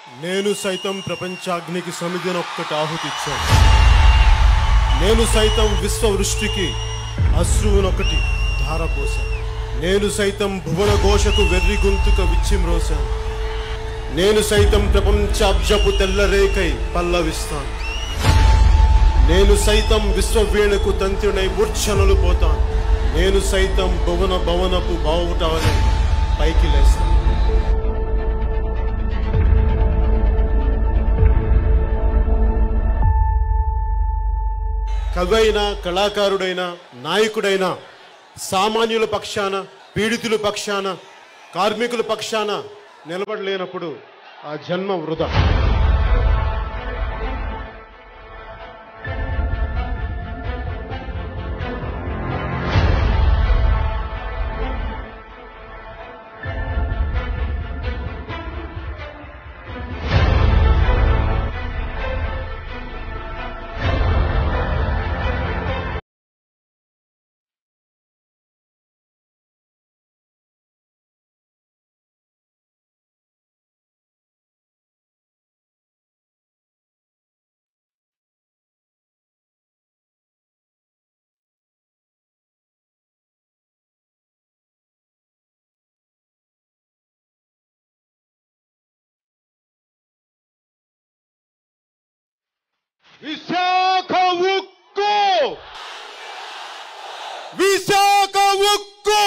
నేను సైతం ప్రపంచాగ్నికి సమిధినొక్కటి ఆహుతిచ్చాను. నేను సైతం విశ్వవృష్టికి అశ్రువునొకటి ధారపోశాను. నేను సైతం భువన ఘోషకు వెర్రి గొంతుక విచ్చిమ్రోశాను. నేను సైతం ప్రపంచాబ్జపు తెల్లరేకై పల్లవిస్తాను. నేను సైతం విశ్వవీణకు తంత్రునై మూర్ఛనలు పోతాను. నేను సైతం భువన భవనపు బావుటావని పైకి లేస్తాను. కవైనా కళాకారుడైనా నాయకుడైనా సామాన్యుల పక్షాన పీడితుల పక్షాన కార్మికుల పక్షాన నిలబడలేనప్పుడు ఆ జన్మ వృధా. విశాఖ ఉక్కు, విశాఖ ఉక్కు,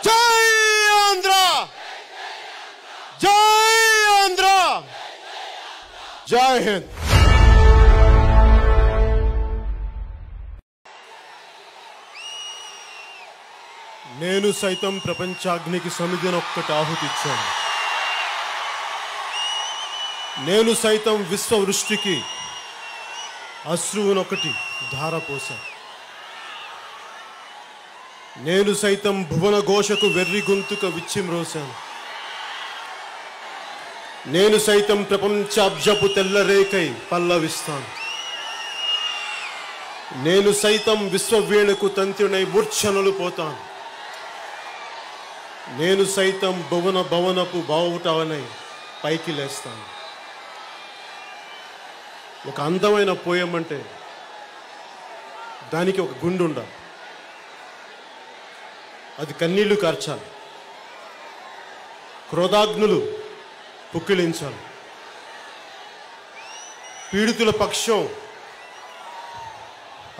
జై ఆంధ్ర, జై ఆంధ్ర, జై హింద్. నేను సైతం ప్రపంచాగ్నికి సమిధినొక్కటి ఆహుతిచ్చాను. నేను సైతం విశ్వవృష్టికి అశ్రువునొకటి ధారపోశాను. నేను సైతం భువన ఘోషకు వెర్రి గొంతుక విచ్చిమ్రోశాను. నేను సైతం ప్రపంచాబ్జపు తెల్లరేకై పల్లవిస్తాను. నేను సైతం విశ్వవీణకు తంత్రునై మూర్ఛనలు పోతాను. నేను సైతం భువన భవనపు బావుటావనై పైకి లేస్తాను. ఒక అందమైన పోయం అంటే దానికి ఒక గుండు ఉండాలి. అది కన్నీళ్లు కార్చాలి, క్రోధాగ్నులు పుక్కిలించాలి, పీడితుల పక్షం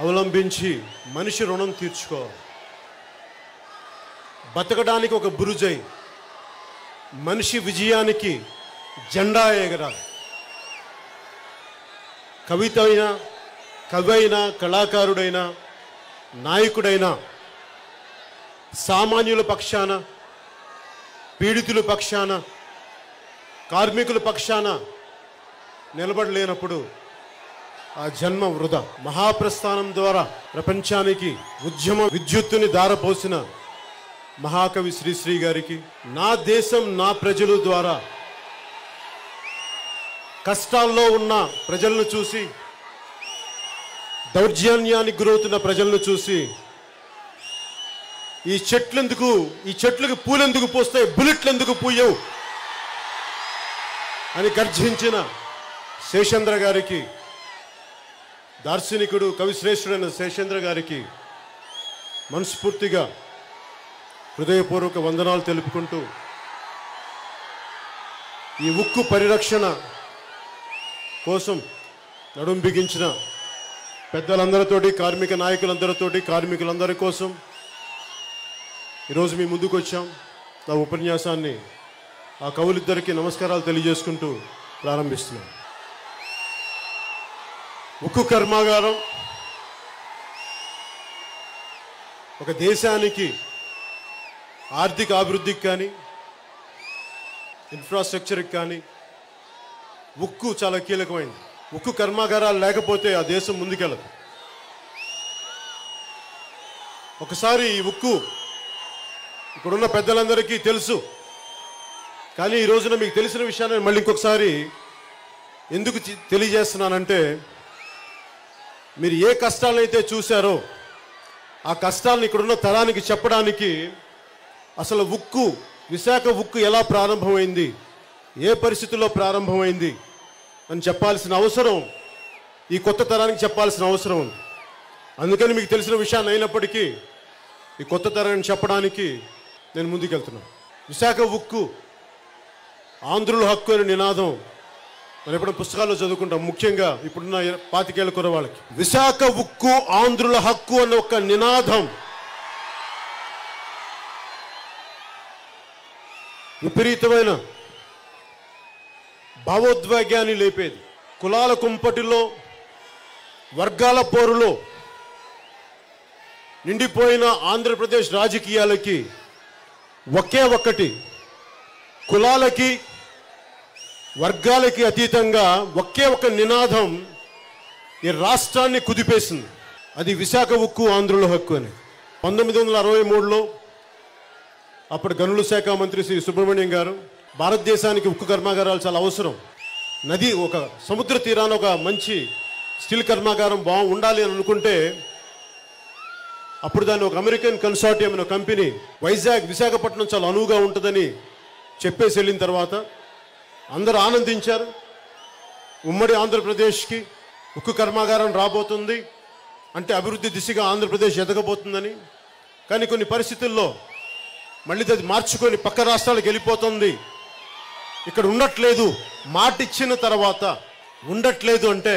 అవలంబించి మనిషి రుణం తీర్చుకోవాలి. బతకడానికి ఒక బురుజై మనిషి విజయానికి జెండా ఎగరాలి. కవైనా కళాకారుడైనా నాయకుడైనా సామాన్యుల పక్షాన పీడితుల పక్షాన కార్మికుల పక్షాన నిలబడలేనప్పుడు ఆ జన్మ వృధా. మహాప్రస్థానం ద్వారా ప్రపంచానికి ఉద్యమ విద్యుత్తుని ధారపోసిన మహాకవి శ్రీశ్రీ గారికి, నా దేశం నా ప్రజలు ద్వారా కష్టాల్లో ఉన్న ప్రజలను చూసి, దౌర్జన్యానికి గురవుతున్న ప్రజలను చూసి, ఈ చెట్లకు పూలెందుకు పోస్తాయి, బుల్లెట్లు ఎందుకు పూయవు అని గర్జించిన శేషేంద్ర గారికి, దార్శనికుడు కవిశ్రేష్ఠుడైన శేషేంద్ర గారికి మనస్ఫూర్తిగా హృదయపూర్వక వందనాలు తెలుపుకుంటూ, ఈ ఉక్కు పరిరక్షణ కోసం నడుం బిగించిన పెద్దలందరితోటి, కార్మిక నాయకులందరితోటి, కార్మికులందరి కోసం ఈరోజు మీ ముందుకు వచ్చాం. నా ఉపన్యాసాన్ని ఆ కవులిద్దరికీ నమస్కారాలు తెలియజేసుకుంటూ ప్రారంభిస్తున్నాం. ఉక్కు కర్మాగారం ఒక దేశానికి ఆర్థిక అభివృద్ధికి కానీ ఇన్ఫ్రాస్ట్రక్చర్కి కానీ ఉక్కు చాలా కీలకమైంది. ఉక్కు కర్మాగారాలు లేకపోతే ఆ దేశం ముందుకెళ్ళదు. ఒకసారి ఈ ఉక్కు ఇక్కడున్న పెద్దలందరికీ తెలుసు, కానీ ఈ రోజున మీకు తెలిసిన విషయాన్ని మళ్ళీ ఇంకొకసారి ఎందుకు తెలియజేస్తున్నానంటే, మీరు ఏ కష్టాలనైతే చూశారో ఆ కష్టాలను ఇక్కడున్న తరానికి చెప్పడానికి అసలు విశాఖ ఉక్కు ఎలా ప్రారంభమైంది, ఏ పరిస్థితుల్లో ప్రారంభమైంది అని చెప్పాల్సిన అవసరం ఈ కొత్త తరానికి చెప్పాల్సిన అవసరం ఉంది. అందుకని మీకు తెలిసిన విషయాన్ని అయినప్పటికీ ఈ కొత్త తరాన్ని చెప్పడానికి నేను ముందుకెళ్తున్నాను. విశాఖ ఉక్కు ఆంధ్రుల హక్కు అనే నినాదం మనం ఎప్పుడైనా పుస్తకాల్లో చదువుకుంటాం. ముఖ్యంగా ఇప్పుడున్న 25 ఏళ్ల కుర్రవాళ్ళకి విశాఖ ఉక్కు ఆంధ్రుల హక్కు అన్న ఒక నినాదం విపరీతమైన భావోద్వేగాన్ని లేపేది. కులాల కుంపటిలో, వర్గాల పోరులో నిండిపోయిన ఆంధ్రప్రదేశ్ రాజకీయాలకి ఒకే ఒక్కటి, కులాలకి వర్గాలకి అతీతంగా ఒకే ఒక నినాదం ఈ రాష్ట్రాన్ని కుదిపేసింది. అది విశాఖ ఉక్కు ఆంధ్రుల హక్కు అని. 1963లో అప్పుడు గనుల శాఖ మంత్రి శ్రీ సుబ్రహ్మణ్యం గారు భారతదేశానికి ఉక్కు కర్మాగారాలు చాలా అవసరం, నది ఒక సముద్ర తీరాన ఒక మంచి స్టీల్ కర్మాగారం ఉండాలి అని అనుకుంటే అప్పుడు దాన్ని ఒక అమెరికన్ కన్సార్టియం అనే కంపెనీ విశాఖపట్నం చాలా అనువుగా ఉంటుందని చెప్పేసి వెళ్ళిన తర్వాత అందరూ ఆనందించారు. ఉమ్మడి ఆంధ్రప్రదేశ్కి ఉక్కు కర్మాగారం రాబోతుంది అంటే అభివృద్ధి దిశగా ఆంధ్రప్రదేశ్ ఎదగబోతుందని. కానీ కొన్ని పరిస్థితుల్లో మళ్ళీ అది మార్చుకొని పక్క రాష్ట్రాలకు వెళ్ళిపోతుంది, ఇక్కడ ఉండట్లేదు, మాట ఇచ్చిన తర్వాత ఉండట్లేదు అంటే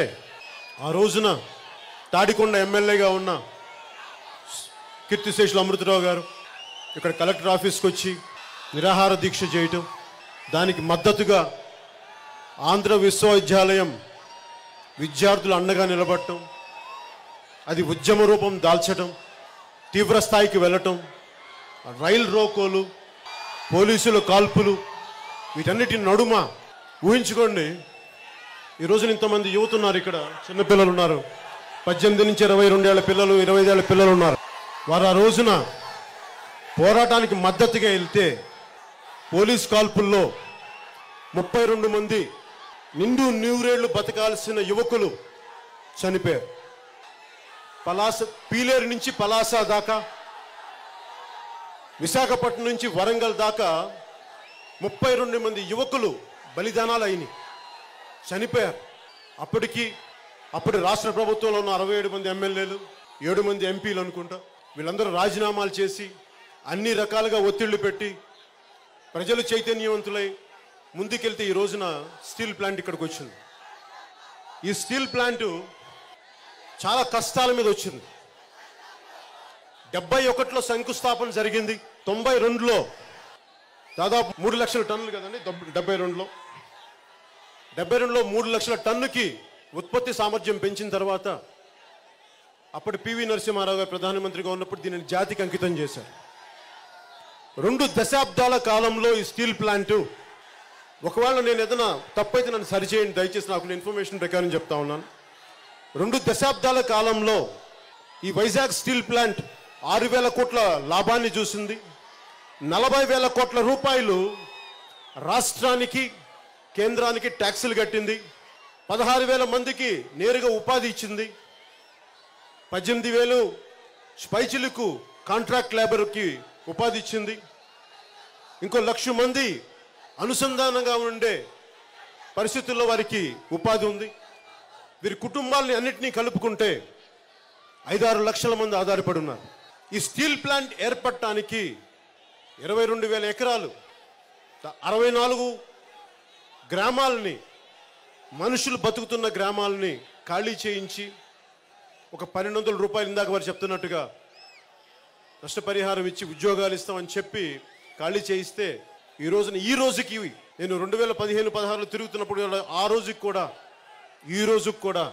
ఆ రోజున తాడికొండ ఎమ్మెల్యేగా ఉన్న కీర్తిశేషులు అమృతరావు గారు ఇక్కడ కలెక్టర్ ఆఫీస్కి వచ్చి నిరాహార దీక్ష చేయటం, దానికి మద్దతుగా ఆంధ్ర విశ్వవిద్యాలయం విద్యార్థులు అండగా నిలబడటం, అది ఉద్యమ రూపం దాల్చటం, తీవ్ర స్థాయికి వెళ్ళటం, రైలు రోకోలు, పోలీసుల కాల్పులు, వీటన్నిటి నడుమ ఊహించుకోండి. ఈ రోజున ఇంతమంది యువత ఉన్నారు, ఇక్కడ చిన్నపిల్లలు ఉన్నారు, 18 నుంచి 22 ఏళ్ల పిల్లలు, 25 ఏళ్ల పిల్లలు ఉన్నారు. వారు ఆ రోజున పోరాటానికి మద్దతుగా వెళ్తే పోలీస్ కాల్పుల్లో 32 మంది నిండు నూరేళ్లు బతకాల్సిన యువకులు చనిపోయారు. పీలేరు నుంచి పలాస దాకా, విశాఖపట్నం నుంచి వరంగల్ దాకా 32 మంది యువకులు బలిదానాలు అయినాయి, చనిపోయారు. అప్పటి రాష్ట్ర ప్రభుత్వంలో ఉన్న 67 మంది ఎమ్మెల్యేలు, 7 మంది ఎంపీలు అనుకుంటా, వీళ్ళందరూ రాజీనామాలు చేసి అన్ని రకాలుగా ఒత్తిళ్లు పెట్టి ప్రజలు చైతన్యవంతులై ముందుకెళ్తే ఈ రోజున స్టీల్ ప్లాంట్ ఇక్కడికి వచ్చింది. ఈ స్టీల్ ప్లాంటు చాలా కష్టాల మీద వచ్చింది. 71లో శంకుస్థాపన జరిగింది, 92లో దాదాపు 3 లక్షల టన్నులు కదండి, 72లో 3 లక్షల టన్నుకి ఉత్పత్తి సామర్థ్యం పెంచిన తర్వాత అప్పటి పివి నరసింహారావు గారు ప్రధానమంత్రిగా ఉన్నప్పుడు దీనిని జాతికి అంకితం చేశారు. 2 దశాబ్దాల కాలంలో ఈ స్టీల్ ప్లాంటు, ఒకవేళ నేను ఏదైనా తప్పైతే నన్ను సరిచేయండి దయచేసి, నాకు ఇన్ఫర్మేషన్ ప్రకారం చెప్తా ఉన్నాను. 2 దశాబ్దాల కాలంలో ఈ వైజాగ్ స్టీల్ ప్లాంట్ 6,000 కోట్ల లాభాన్ని చూసింది. 40,000 కోట్ల రూపాయలు రాష్ట్రానికి, కేంద్రానికి ట్యాక్సులు కట్టింది. 16,000 మందికి నేరుగా ఉపాధి ఇచ్చింది. 18,000 స్పైచిలకు కాంట్రాక్ట్ లేబర్కి ఉపాధి ఇచ్చింది. ఇంకో 1,00,000 మంది అనుసంధానంగా ఉండే పరిస్థితుల్లో వారికి ఉపాధి ఉంది. వీరి కుటుంబాలని అన్నింటినీ కలుపుకుంటే 5-6 లక్షల మంది ఆధారపడి ఉన్నారు. ఈ స్టీల్ ప్లాంట్ ఏర్పడటానికి 22,000 ఎకరాలు, 64 గ్రామాలని, మనుషులు బతుకుతున్న గ్రామాలని ఖాళీ చేయించి ఒక 1,200 రూపాయలు, ఇందాక వారు చెప్తున్నట్టుగా నష్టపరిహారం ఇచ్చి ఉద్యోగాలు ఇస్తామని చెప్పి ఖాళీ చేయిస్తే ఈ రోజుకి నేను 2015-16లో తిరుగుతున్నప్పుడు ఈ రోజుకి కూడా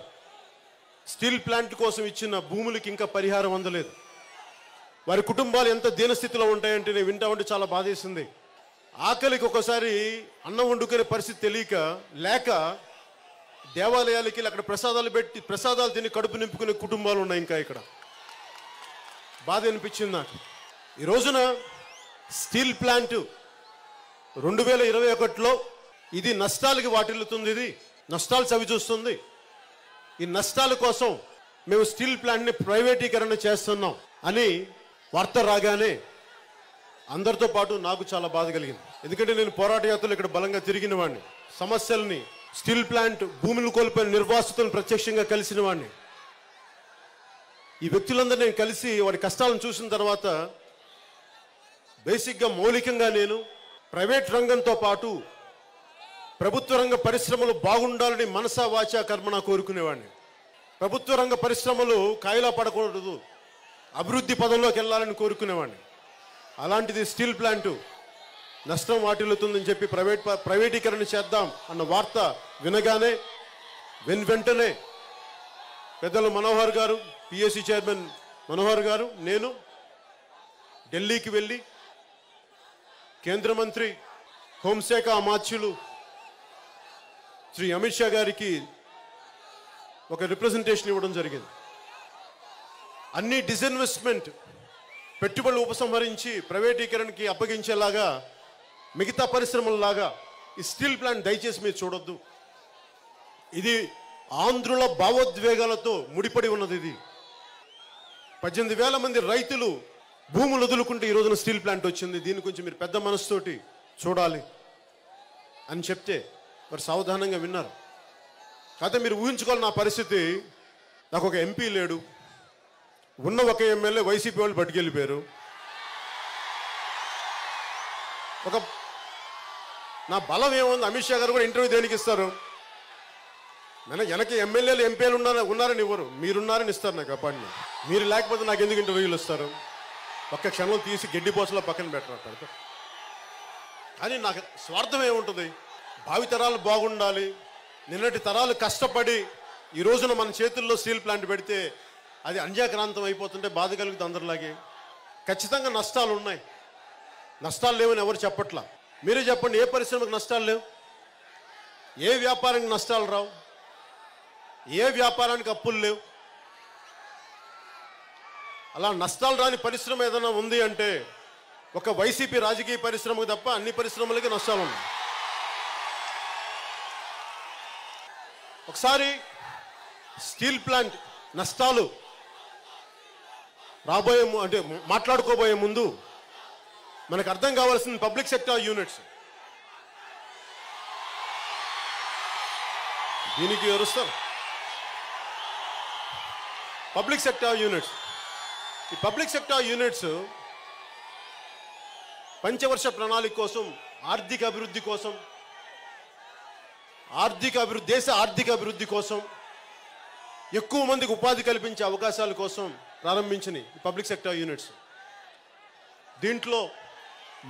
స్టీల్ ప్లాంట్ కోసం ఇచ్చిన భూములకి ఇంకా పరిహారం అందలేదు. వారి కుటుంబాలు ఎంత దీనస్థితిలో ఉంటాయంటే నేను వింటా ఉంటే చాలా బాధేసింది. ఆకలికి ఒకసారి అన్నం వండుకునే పరిస్థితి లేక దేవాలయాలకి అక్కడ ప్రసాదాలు తిని కడుపు నింపుకునే కుటుంబాలు ఉన్నాయి. ఇంకా ఇక్కడ బాధ అనిపించింది నాకు. ఈ రోజున స్టీల్ ప్లాంట్ 2021లో ఇది నష్టాలకి వాటిల్లుతుంది, ఇది నష్టాలు చవిచూస్తుంది. ఈ నష్టాల కోసం మేము స్టీల్ ప్లాంట్ని ప్రైవేటీకరణ చేస్తున్నాం అని వార్త రాగానే అందరితో పాటు నాకు చాలా బాధ కలిగింది. ఎందుకంటే నేను పోరాట యాత్రలు ఇక్కడ బలంగా తిరిగిన వాడిని, సమస్యల్ని, స్టీల్ ప్లాంట్ భూములు కోల్పోయిన నిర్వాసితులను ప్రత్యక్షంగా కలిసిన వాడిని. ఈ వ్యక్తులందరూ నేను కలిసి వారి కష్టాలను చూసిన తర్వాత బేసిక్గా మౌలికంగా నేను ప్రైవేట్ రంగంతో పాటు ప్రభుత్వ రంగ పరిశ్రమలు బాగుండాలని మనసా వాచా కర్మణ కోరుకునేవాడిని. ప్రభుత్వ రంగ పరిశ్రమలు కాయిలా పడకూడదు, అభివృద్ధి పదంలోకి వెళ్ళాలని కోరుకునేవాడిని. అలాంటిది స్టీల్ ప్లాంటు నష్టం వాటిల్లుతుందని చెప్పి ప్రైవేటీకరణ చేద్దాం అన్న వార్త వినగానే వెంటనే పెద్దలు మనోహర్ గారు, పిఎస్సి చైర్మన్ మనోహర్ గారు, నేను ఢిల్లీకి వెళ్ళి కేంద్ర మంత్రి హోంశాఖ అమాత్యులు శ్రీ అమిత్ షా గారికి ఒక రిప్రజెంటేషన్ ఇవ్వడం జరిగింది. అన్ని డిస్ఇన్వెస్ట్మెంట్ పెట్టుబడులు ఉపసంహరించి ప్రైవేటీకరణకి అప్పగించేలాగా మిగతా పరిశ్రమలలాగా ఈ స్టీల్ ప్లాంట్ దయచేసి మీరు చూడొద్దు. ఇది ఆంధ్రుల భావోద్వేగాలతో ముడిపడి ఉన్నది. ఇది 18,000 మంది రైతులు భూములు వదులుకుంటే ఈ రోజున స్టీల్ ప్లాంట్ వచ్చింది. దీని గురించి మీరు పెద్ద మనసుతోటి చూడాలి అని చెప్తే మరి సావధానంగా విన్నారు. కాకపోతే మీరు ఊహించుకోవాలి నా పరిస్థితి. నాకు ఒక ఎంపీ లేడు, ఉన్న ఒక ఎమ్మెల్యే వైసీపీ వాళ్ళు పట్టుకెళ్ళిపోయారు. నా బలం ఏముంది? అమిత్ షా గారు కూడా ఇంటర్వ్యూ దేనికి ఇస్తారు? వెనక ఎమ్మెల్యేలు ఎంపీలు ఉన్నారని ఇవ్వరు, మీరున్నారని ఇస్తారు నాకు అపాయింట్మెంట్. మీరు లేకపోతే నాకు ఎందుకు ఇంటర్వ్యూలు ఇస్తారు? ఒక్క క్షణంలో తీసి గడ్డి పోసలో పక్కన పెట్టరు. కానీ నాకు స్వార్థం ఏముంటుంది? భావితరాలు బాగుండాలి. నిన్నటి తరాలు కష్టపడి ఈ రోజున మన చేతుల్లో స్టీల్ ప్లాంట్ పెడితే అది అంజాక్రాంతం అయిపోతుంటే బాధ కలుగుతుంది అందరిలాగే. ఖచ్చితంగా నష్టాలు ఉన్నాయి. నష్టాలు లేవని ఎవరు చెప్పట్లా. మీరే చెప్పండి, ఏ పరిశ్రమకు నష్టాలు లేవు? ఏ వ్యాపారానికి నష్టాలు రావు? ఏ వ్యాపారానికి అప్పులు లేవు? అలా నష్టాలు రాని పరిశ్రమ ఏదైనా ఉంది అంటే ఒక వైసీపీ రాజకీయ పరిశ్రమకు తప్ప అన్ని పరిశ్రమలకి నష్టాలు ఉన్నాయి. ఒకసారి స్టీల్ ప్లాంట్ నష్టాలు మాట్లాడుకోబోయే ముందు మనకు అర్థం కావాల్సింది పబ్లిక్ సెక్టార్ యూనిట్స్. దీనికి ఎవరుస్తారు? Public sector units. ఈ పబ్లిక్ సెక్టార్ యూనిట్స్ పంచవర్ష ప్రణాళిక కోసం, ఆర్థిక అభివృద్ధి కోసం, దేశ ఆర్థిక అభివృద్ధి కోసం, ఎక్కువ మందికి ఉపాధి కల్పించే అవకాశాల కోసం ప్రారంభించిన పబ్లిక్ సెక్టార్ యూనిట్స్. దీంట్లో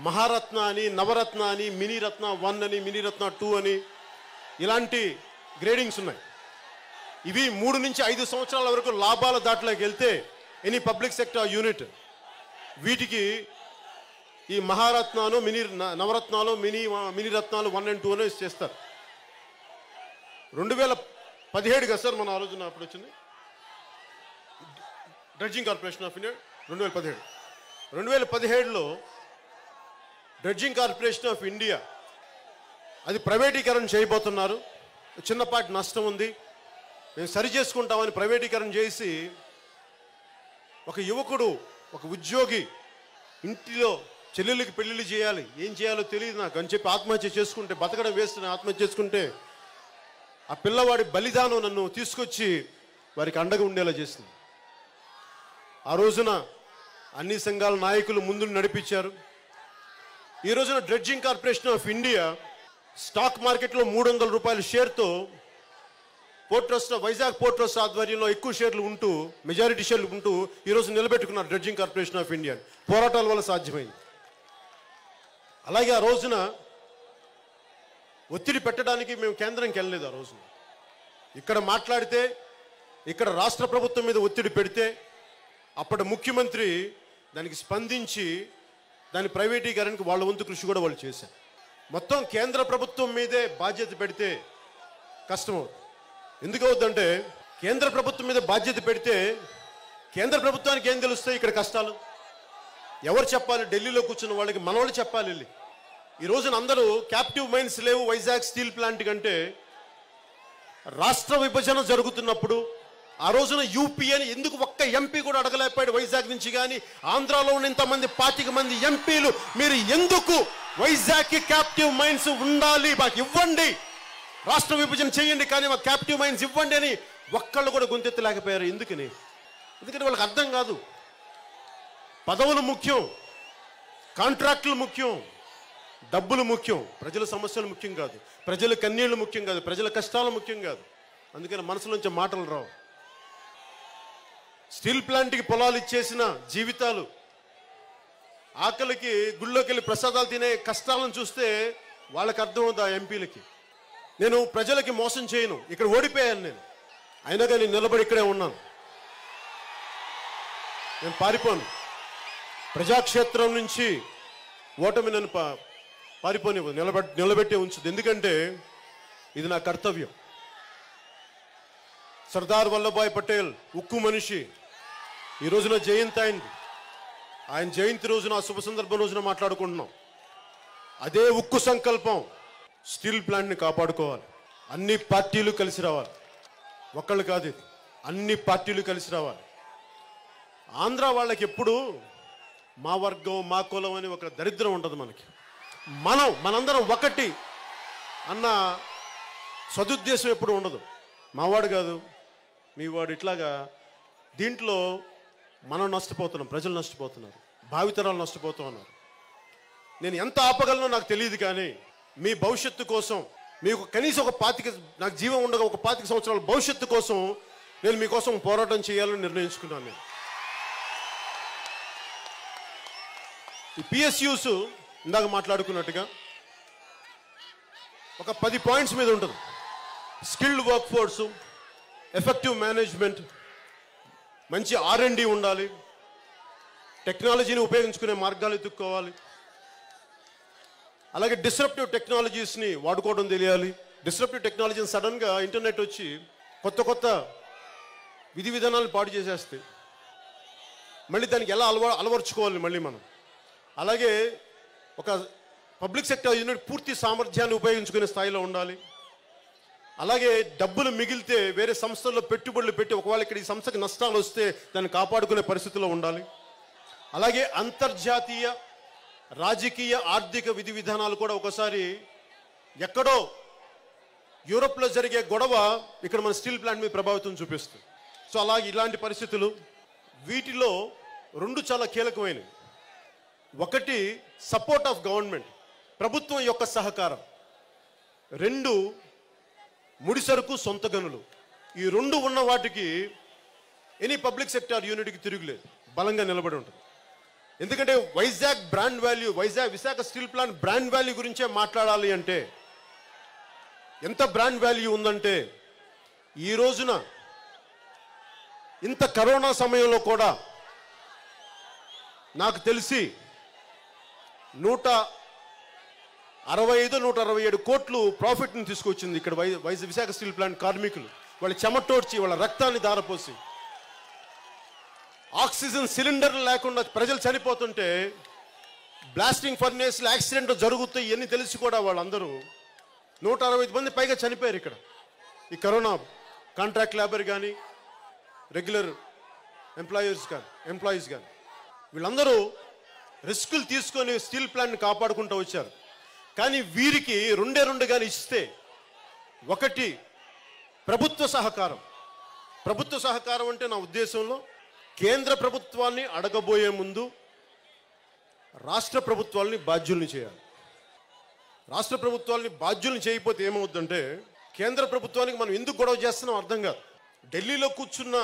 మహారత్న అని, నవరత్న అని, మినీ రత్న 1 అని, మినీ రత్న 2 అని ఇలాంటి గ్రేడింగ్స్ ఉన్నాయి. ఇవి 3 నుంచి 5 సంవత్సరాల వరకు లాభాల దాటిలోకి వెళ్తే ఎనీ పబ్లిక్ సెక్టార్ యూనిట్ వీటికి ఈ మహారత్నాలు, నవరత్నాలు, మినీ రత్నాలు 1 and 2 అని చేస్తారు. 2017 కదా సార్ మన ఆలోచన అప్పుడు వచ్చింది. డ్రెడ్జింగ్ కార్పొరేషన్ ఆఫ్ ఇండియా 2017లో డ్రెడ్జింగ్ కార్పొరేషన్ ఆఫ్ ఇండియా అది ప్రైవేటీకరణ చేయబోతున్నారు. చిన్నపాటి నష్టం ఉంది, మేము సరి చేసుకుంటామని ప్రైవేటీకరణ చేసి ఒక యువకుడు, ఒక ఉద్యోగి ఇంటిలో చెల్లెళ్ళకి పెళ్ళిళ్ళు చేయాలి, ఏం చేయాలో తెలియదు నాకు అని చెప్పి ఆత్మహత్య చేసుకుంటే, బతకడం వేస్తున్న ఆత్మహత్య చేసుకుంటే ఆ పిల్లవాడి బలిదానం నన్ను తీసుకొచ్చి వారికి అండగా ఉండేలా చేసింది. ఆ రోజున అన్ని సంఘాల నాయకులు ముందు నడిపించారు. ఈ రోజున dredging corporation of India stock మార్కెట్లో 300 రూపాయల షేర్తో port trust, Vizag port trust ఆధ్వర్యంలో ఎక్కువ షేర్లు ఉంటూ, మెజారిటీ షేర్లు ఉంటూ ఈరోజు నిలబెట్టుకున్నారు డ్రెడ్జింగ్ కార్పొరేషన్ ఆఫ్ ఇండియా. పోరాటాల వల్ల సాధ్యమైంది. అలాగే ఆ రోజున ఒత్తిడి పెట్టడానికి మేము కేంద్రంకి వెళ్ళలేదు. ఆ రోజున ఇక్కడ మాట్లాడితే, ఇక్కడ రాష్ట్ర ప్రభుత్వం మీద ఒత్తిడి పెడితే అప్పటి ముఖ్యమంత్రి దానికి స్పందించి దాని ప్రైవేటీకరణకి వాళ్ళ వంతు కృషి కూడా వాళ్ళు చేశారు. మొత్తం కేంద్ర ప్రభుత్వం మీదే బాధ్యత పెడితే కష్టమవుతుంది. ఎందుకు అవుతుందంటే కేంద్ర ప్రభుత్వం మీద బాధ్యత పెడితే కేంద్ర ప్రభుత్వానికి ఏం తెలుస్తాయి ఇక్కడ కష్టాలు? ఎవరు చెప్పాలి? ఢిల్లీలో కూర్చున్న వాళ్ళకి మనవాళ్ళు చెప్పాలి వెళ్ళి. ఈ రోజున అందరూ క్యాప్టివ్ మైన్స్ లేవు వైజాగ్ స్టీల్ ప్లాంట్ కంటే రాష్ట్ర విభజన జరుగుతున్నప్పుడు ఆ రోజున యూపీ అని ఎందుకు ఒక్క ఎంపీ కూడా అడగలేకపోయాడు వైజాగ్ నుంచి? కానీ ఆంధ్రాలో ఉన్న ఇంతమంది 25 మంది ఎంపీలు మీరు ఎందుకు వైజాగ్కి క్యాప్టివ్ మైన్స్ ఉండాలి, మాకు ఇవ్వండి, రాష్ట్ర విభజన చేయండి, కానీ మాకు క్యాప్టివ్ మైన్స్ ఇవ్వండి అని ఒక్కళ్ళు కూడా గొంతెత్తలేకపోయారు. ఎందుకని? ఎందుకంటే వాళ్ళకి అర్థం కాదు. పదవులు ముఖ్యం, కాంట్రాక్టులు ముఖ్యం, డబ్బులు ముఖ్యం, ప్రజల సమస్యలు ముఖ్యం కాదు, ప్రజల కన్నీళ్లు ముఖ్యం కాదు, ప్రజల కష్టాలు ముఖ్యం కాదు. అందుకని మనసులోంచి మాటలు రావు. స్టీల్ ప్లాంట్కి పొలాలు ఇచ్చేసిన జీవితాలు, ఆకలికి గుళ్ళోకి వెళ్ళి ప్రసాదాలు తినే కష్టాలను చూస్తే వాళ్ళకి అర్థమవుతుంది ఆ ఎంపీలకి. నేను ప్రజలకి మోసం చేయను, ఇక్కడ ఓడిపోయాను నేను, అయినా కానీ నిలబడి ఇక్కడే ఉన్నాను, నేను పారిపోను. ప్రజాక్షేత్రం నుంచి ఓటమి నన్ను పారిపోనివ్వదు, నిలబెట్టే ఉంచుది. ఎందుకంటే ఇది నా కర్తవ్యం. సర్దార్ వల్లభాయ్ పటేల్ ఉక్కు మనిషి, ఈ రోజున జయంతి అయింది. ఆయన జయంతి రోజున, ఆ శుభ సందర్భం రోజున మాట్లాడుకుంటున్నాం. అదే ఉక్కు సంకల్పం స్టీల్ ప్లాంట్ని కాపాడుకోవాలి. అన్ని పార్టీలు కలిసి రావాలి, ఒక్కళ్ళు కాదు, ఇది అన్ని పార్టీలు కలిసి రావాలి. ఆంధ్ర వాళ్ళకి ఎప్పుడు మా వర్గం మా కులం అని ఒక దరిద్రం ఉంటుంది. మనకి మనందరం ఒకటి అన్న సదుద్దేశం ఎప్పుడు ఉండదు. మావాడు కాదు మీవాడు, ఇట్లాగా దీంట్లో మనం నష్టపోతున్నాం, ప్రజలు నష్టపోతున్నారు, భావితరాలు నష్టపోతూ ఉన్నారు. నేను ఎంత ఆపగలనో నాకు తెలియదు, కానీ మీ భవిష్యత్తు కోసం, మీకు కనీసం నాకు జీవం ఉండగా ఒక 25 సంవత్సరాల భవిష్యత్తు కోసం నేను మీకోసం పోరాటం చేయాలని నిర్ణయించుకున్నాను. నేను ఈ పిఎస్యూస్ ఇందాక మాట్లాడుకున్నట్టుగా ఒక 10 పాయింట్స్ మీద ఉంటుంది. Skilled work force, effective management, మంచి R&D ఉండాలి, టెక్నాలజీని ఉపయోగించుకునే మార్గాలు ఎత్తుక్కోవాలి, అలాగే డిస్రప్టివ్ టెక్నాలజీస్ని వాడుకోవడం తెలియాలి. డిస్రప్టివ్ టెక్నాలజీని సడన్గా ఇంటర్నెట్ వచ్చి కొత్త విధి విధానాలను పాడు చేసేస్తాయి. మళ్ళీ దానికి ఎలా అలవర్చుకోవాలి మళ్ళీ మనం. అలాగే ఒక పబ్లిక్ సెక్టర్ యూనిట్ పూర్తి సామర్థ్యాన్ని ఉపయోగించుకునే స్థాయిలో ఉండాలి. అలాగే డబ్బులు మిగిలితే వేరే సంస్థల్లో పెట్టుబడులు పెట్టి ఒకవేళ ఇక్కడ ఈ సంస్థకి నష్టాలు వస్తే దాన్ని కాపాడుకునే పరిస్థితిలో ఉండాలి. అలాగే అంతర్జాతీయ రాజకీయ ఆర్థిక విధి విధానాలు కూడా ఒకసారి ఎక్కడో యూరోప్లో జరిగే గొడవ ఇక్కడ మన స్టీల్ ప్లాంట్ మీద ప్రభావితం చూపిస్తుంది. సో అలాగే ఇలాంటి పరిస్థితులు, వీటిలో 2 చాలా కీలకమైనవి. ఒకటి సపోర్ట్ ఆఫ్ గవర్నమెంట్, ప్రభుత్వం యొక్క సహకారం. 2 ముడిసరుకు, సొంత గనులు. ఈ 2 ఉన్న వాటికి ఎనీ పబ్లిక్ సెక్టార్ యూనిట్కి తిరుగులేదు, బలంగా నిలబడి ఉంటుంది. ఎందుకంటే Vizag brand value, Visakha steel plant brand value గురించే మాట్లాడాలి అంటే ఎంత బ్రాండ్ వాల్యూ ఉందంటే, ఈ రోజున ఇంత కరోనా సమయంలో కూడా నాకు తెలిసి 165-167 కోట్లు ప్రాఫిట్ని తీసుకొచ్చింది ఇక్కడ విశాఖ స్టీల్ ప్లాంట్ కార్మికులు. వాళ్ళ చెమటోడ్చి, వాళ్ళ రక్తాన్ని దారపోసి, ఆక్సిజన్ సిలిండర్లు లేకుండా ప్రజలు చనిపోతుంటే, బ్లాస్టింగ్ ఫర్నేస్లు యాక్సిడెంట్ జరుగుతాయి ఇవన్నీ తెలిసి కూడా వాళ్ళందరూ 165 మంది పైగా చనిపోయారు ఇక్కడ. ఈ కరోనా కాంట్రాక్ట్ లేబర్ కానీ, రెగ్యులర్ ఎంప్లాయీస్ కానీ వీళ్ళందరూ రిస్కులు తీసుకొని స్టీల్ ప్లాంట్ని కాపాడుకుంటూ వచ్చారు. కానీ వీరికి 2 కానీ ఇస్తే, ఒకటి ప్రభుత్వ సహకారం. ప్రభుత్వ సహకారం అంటే నా ఉద్దేశంలో కేంద్ర ప్రభుత్వాన్ని అడగబోయే ముందు రాష్ట్ర ప్రభుత్వాలని బాధ్యుల్ని చేయాలి. రాష్ట్ర ప్రభుత్వాలని బాధ్యుల్ని చేయకపోతే ఏమవుద్దంటే, కేంద్ర ప్రభుత్వానికి మనం ఎందుకు గొడవ చేస్తున్నాం అర్థం కాదు. ఢిల్లీలో కూర్చున్న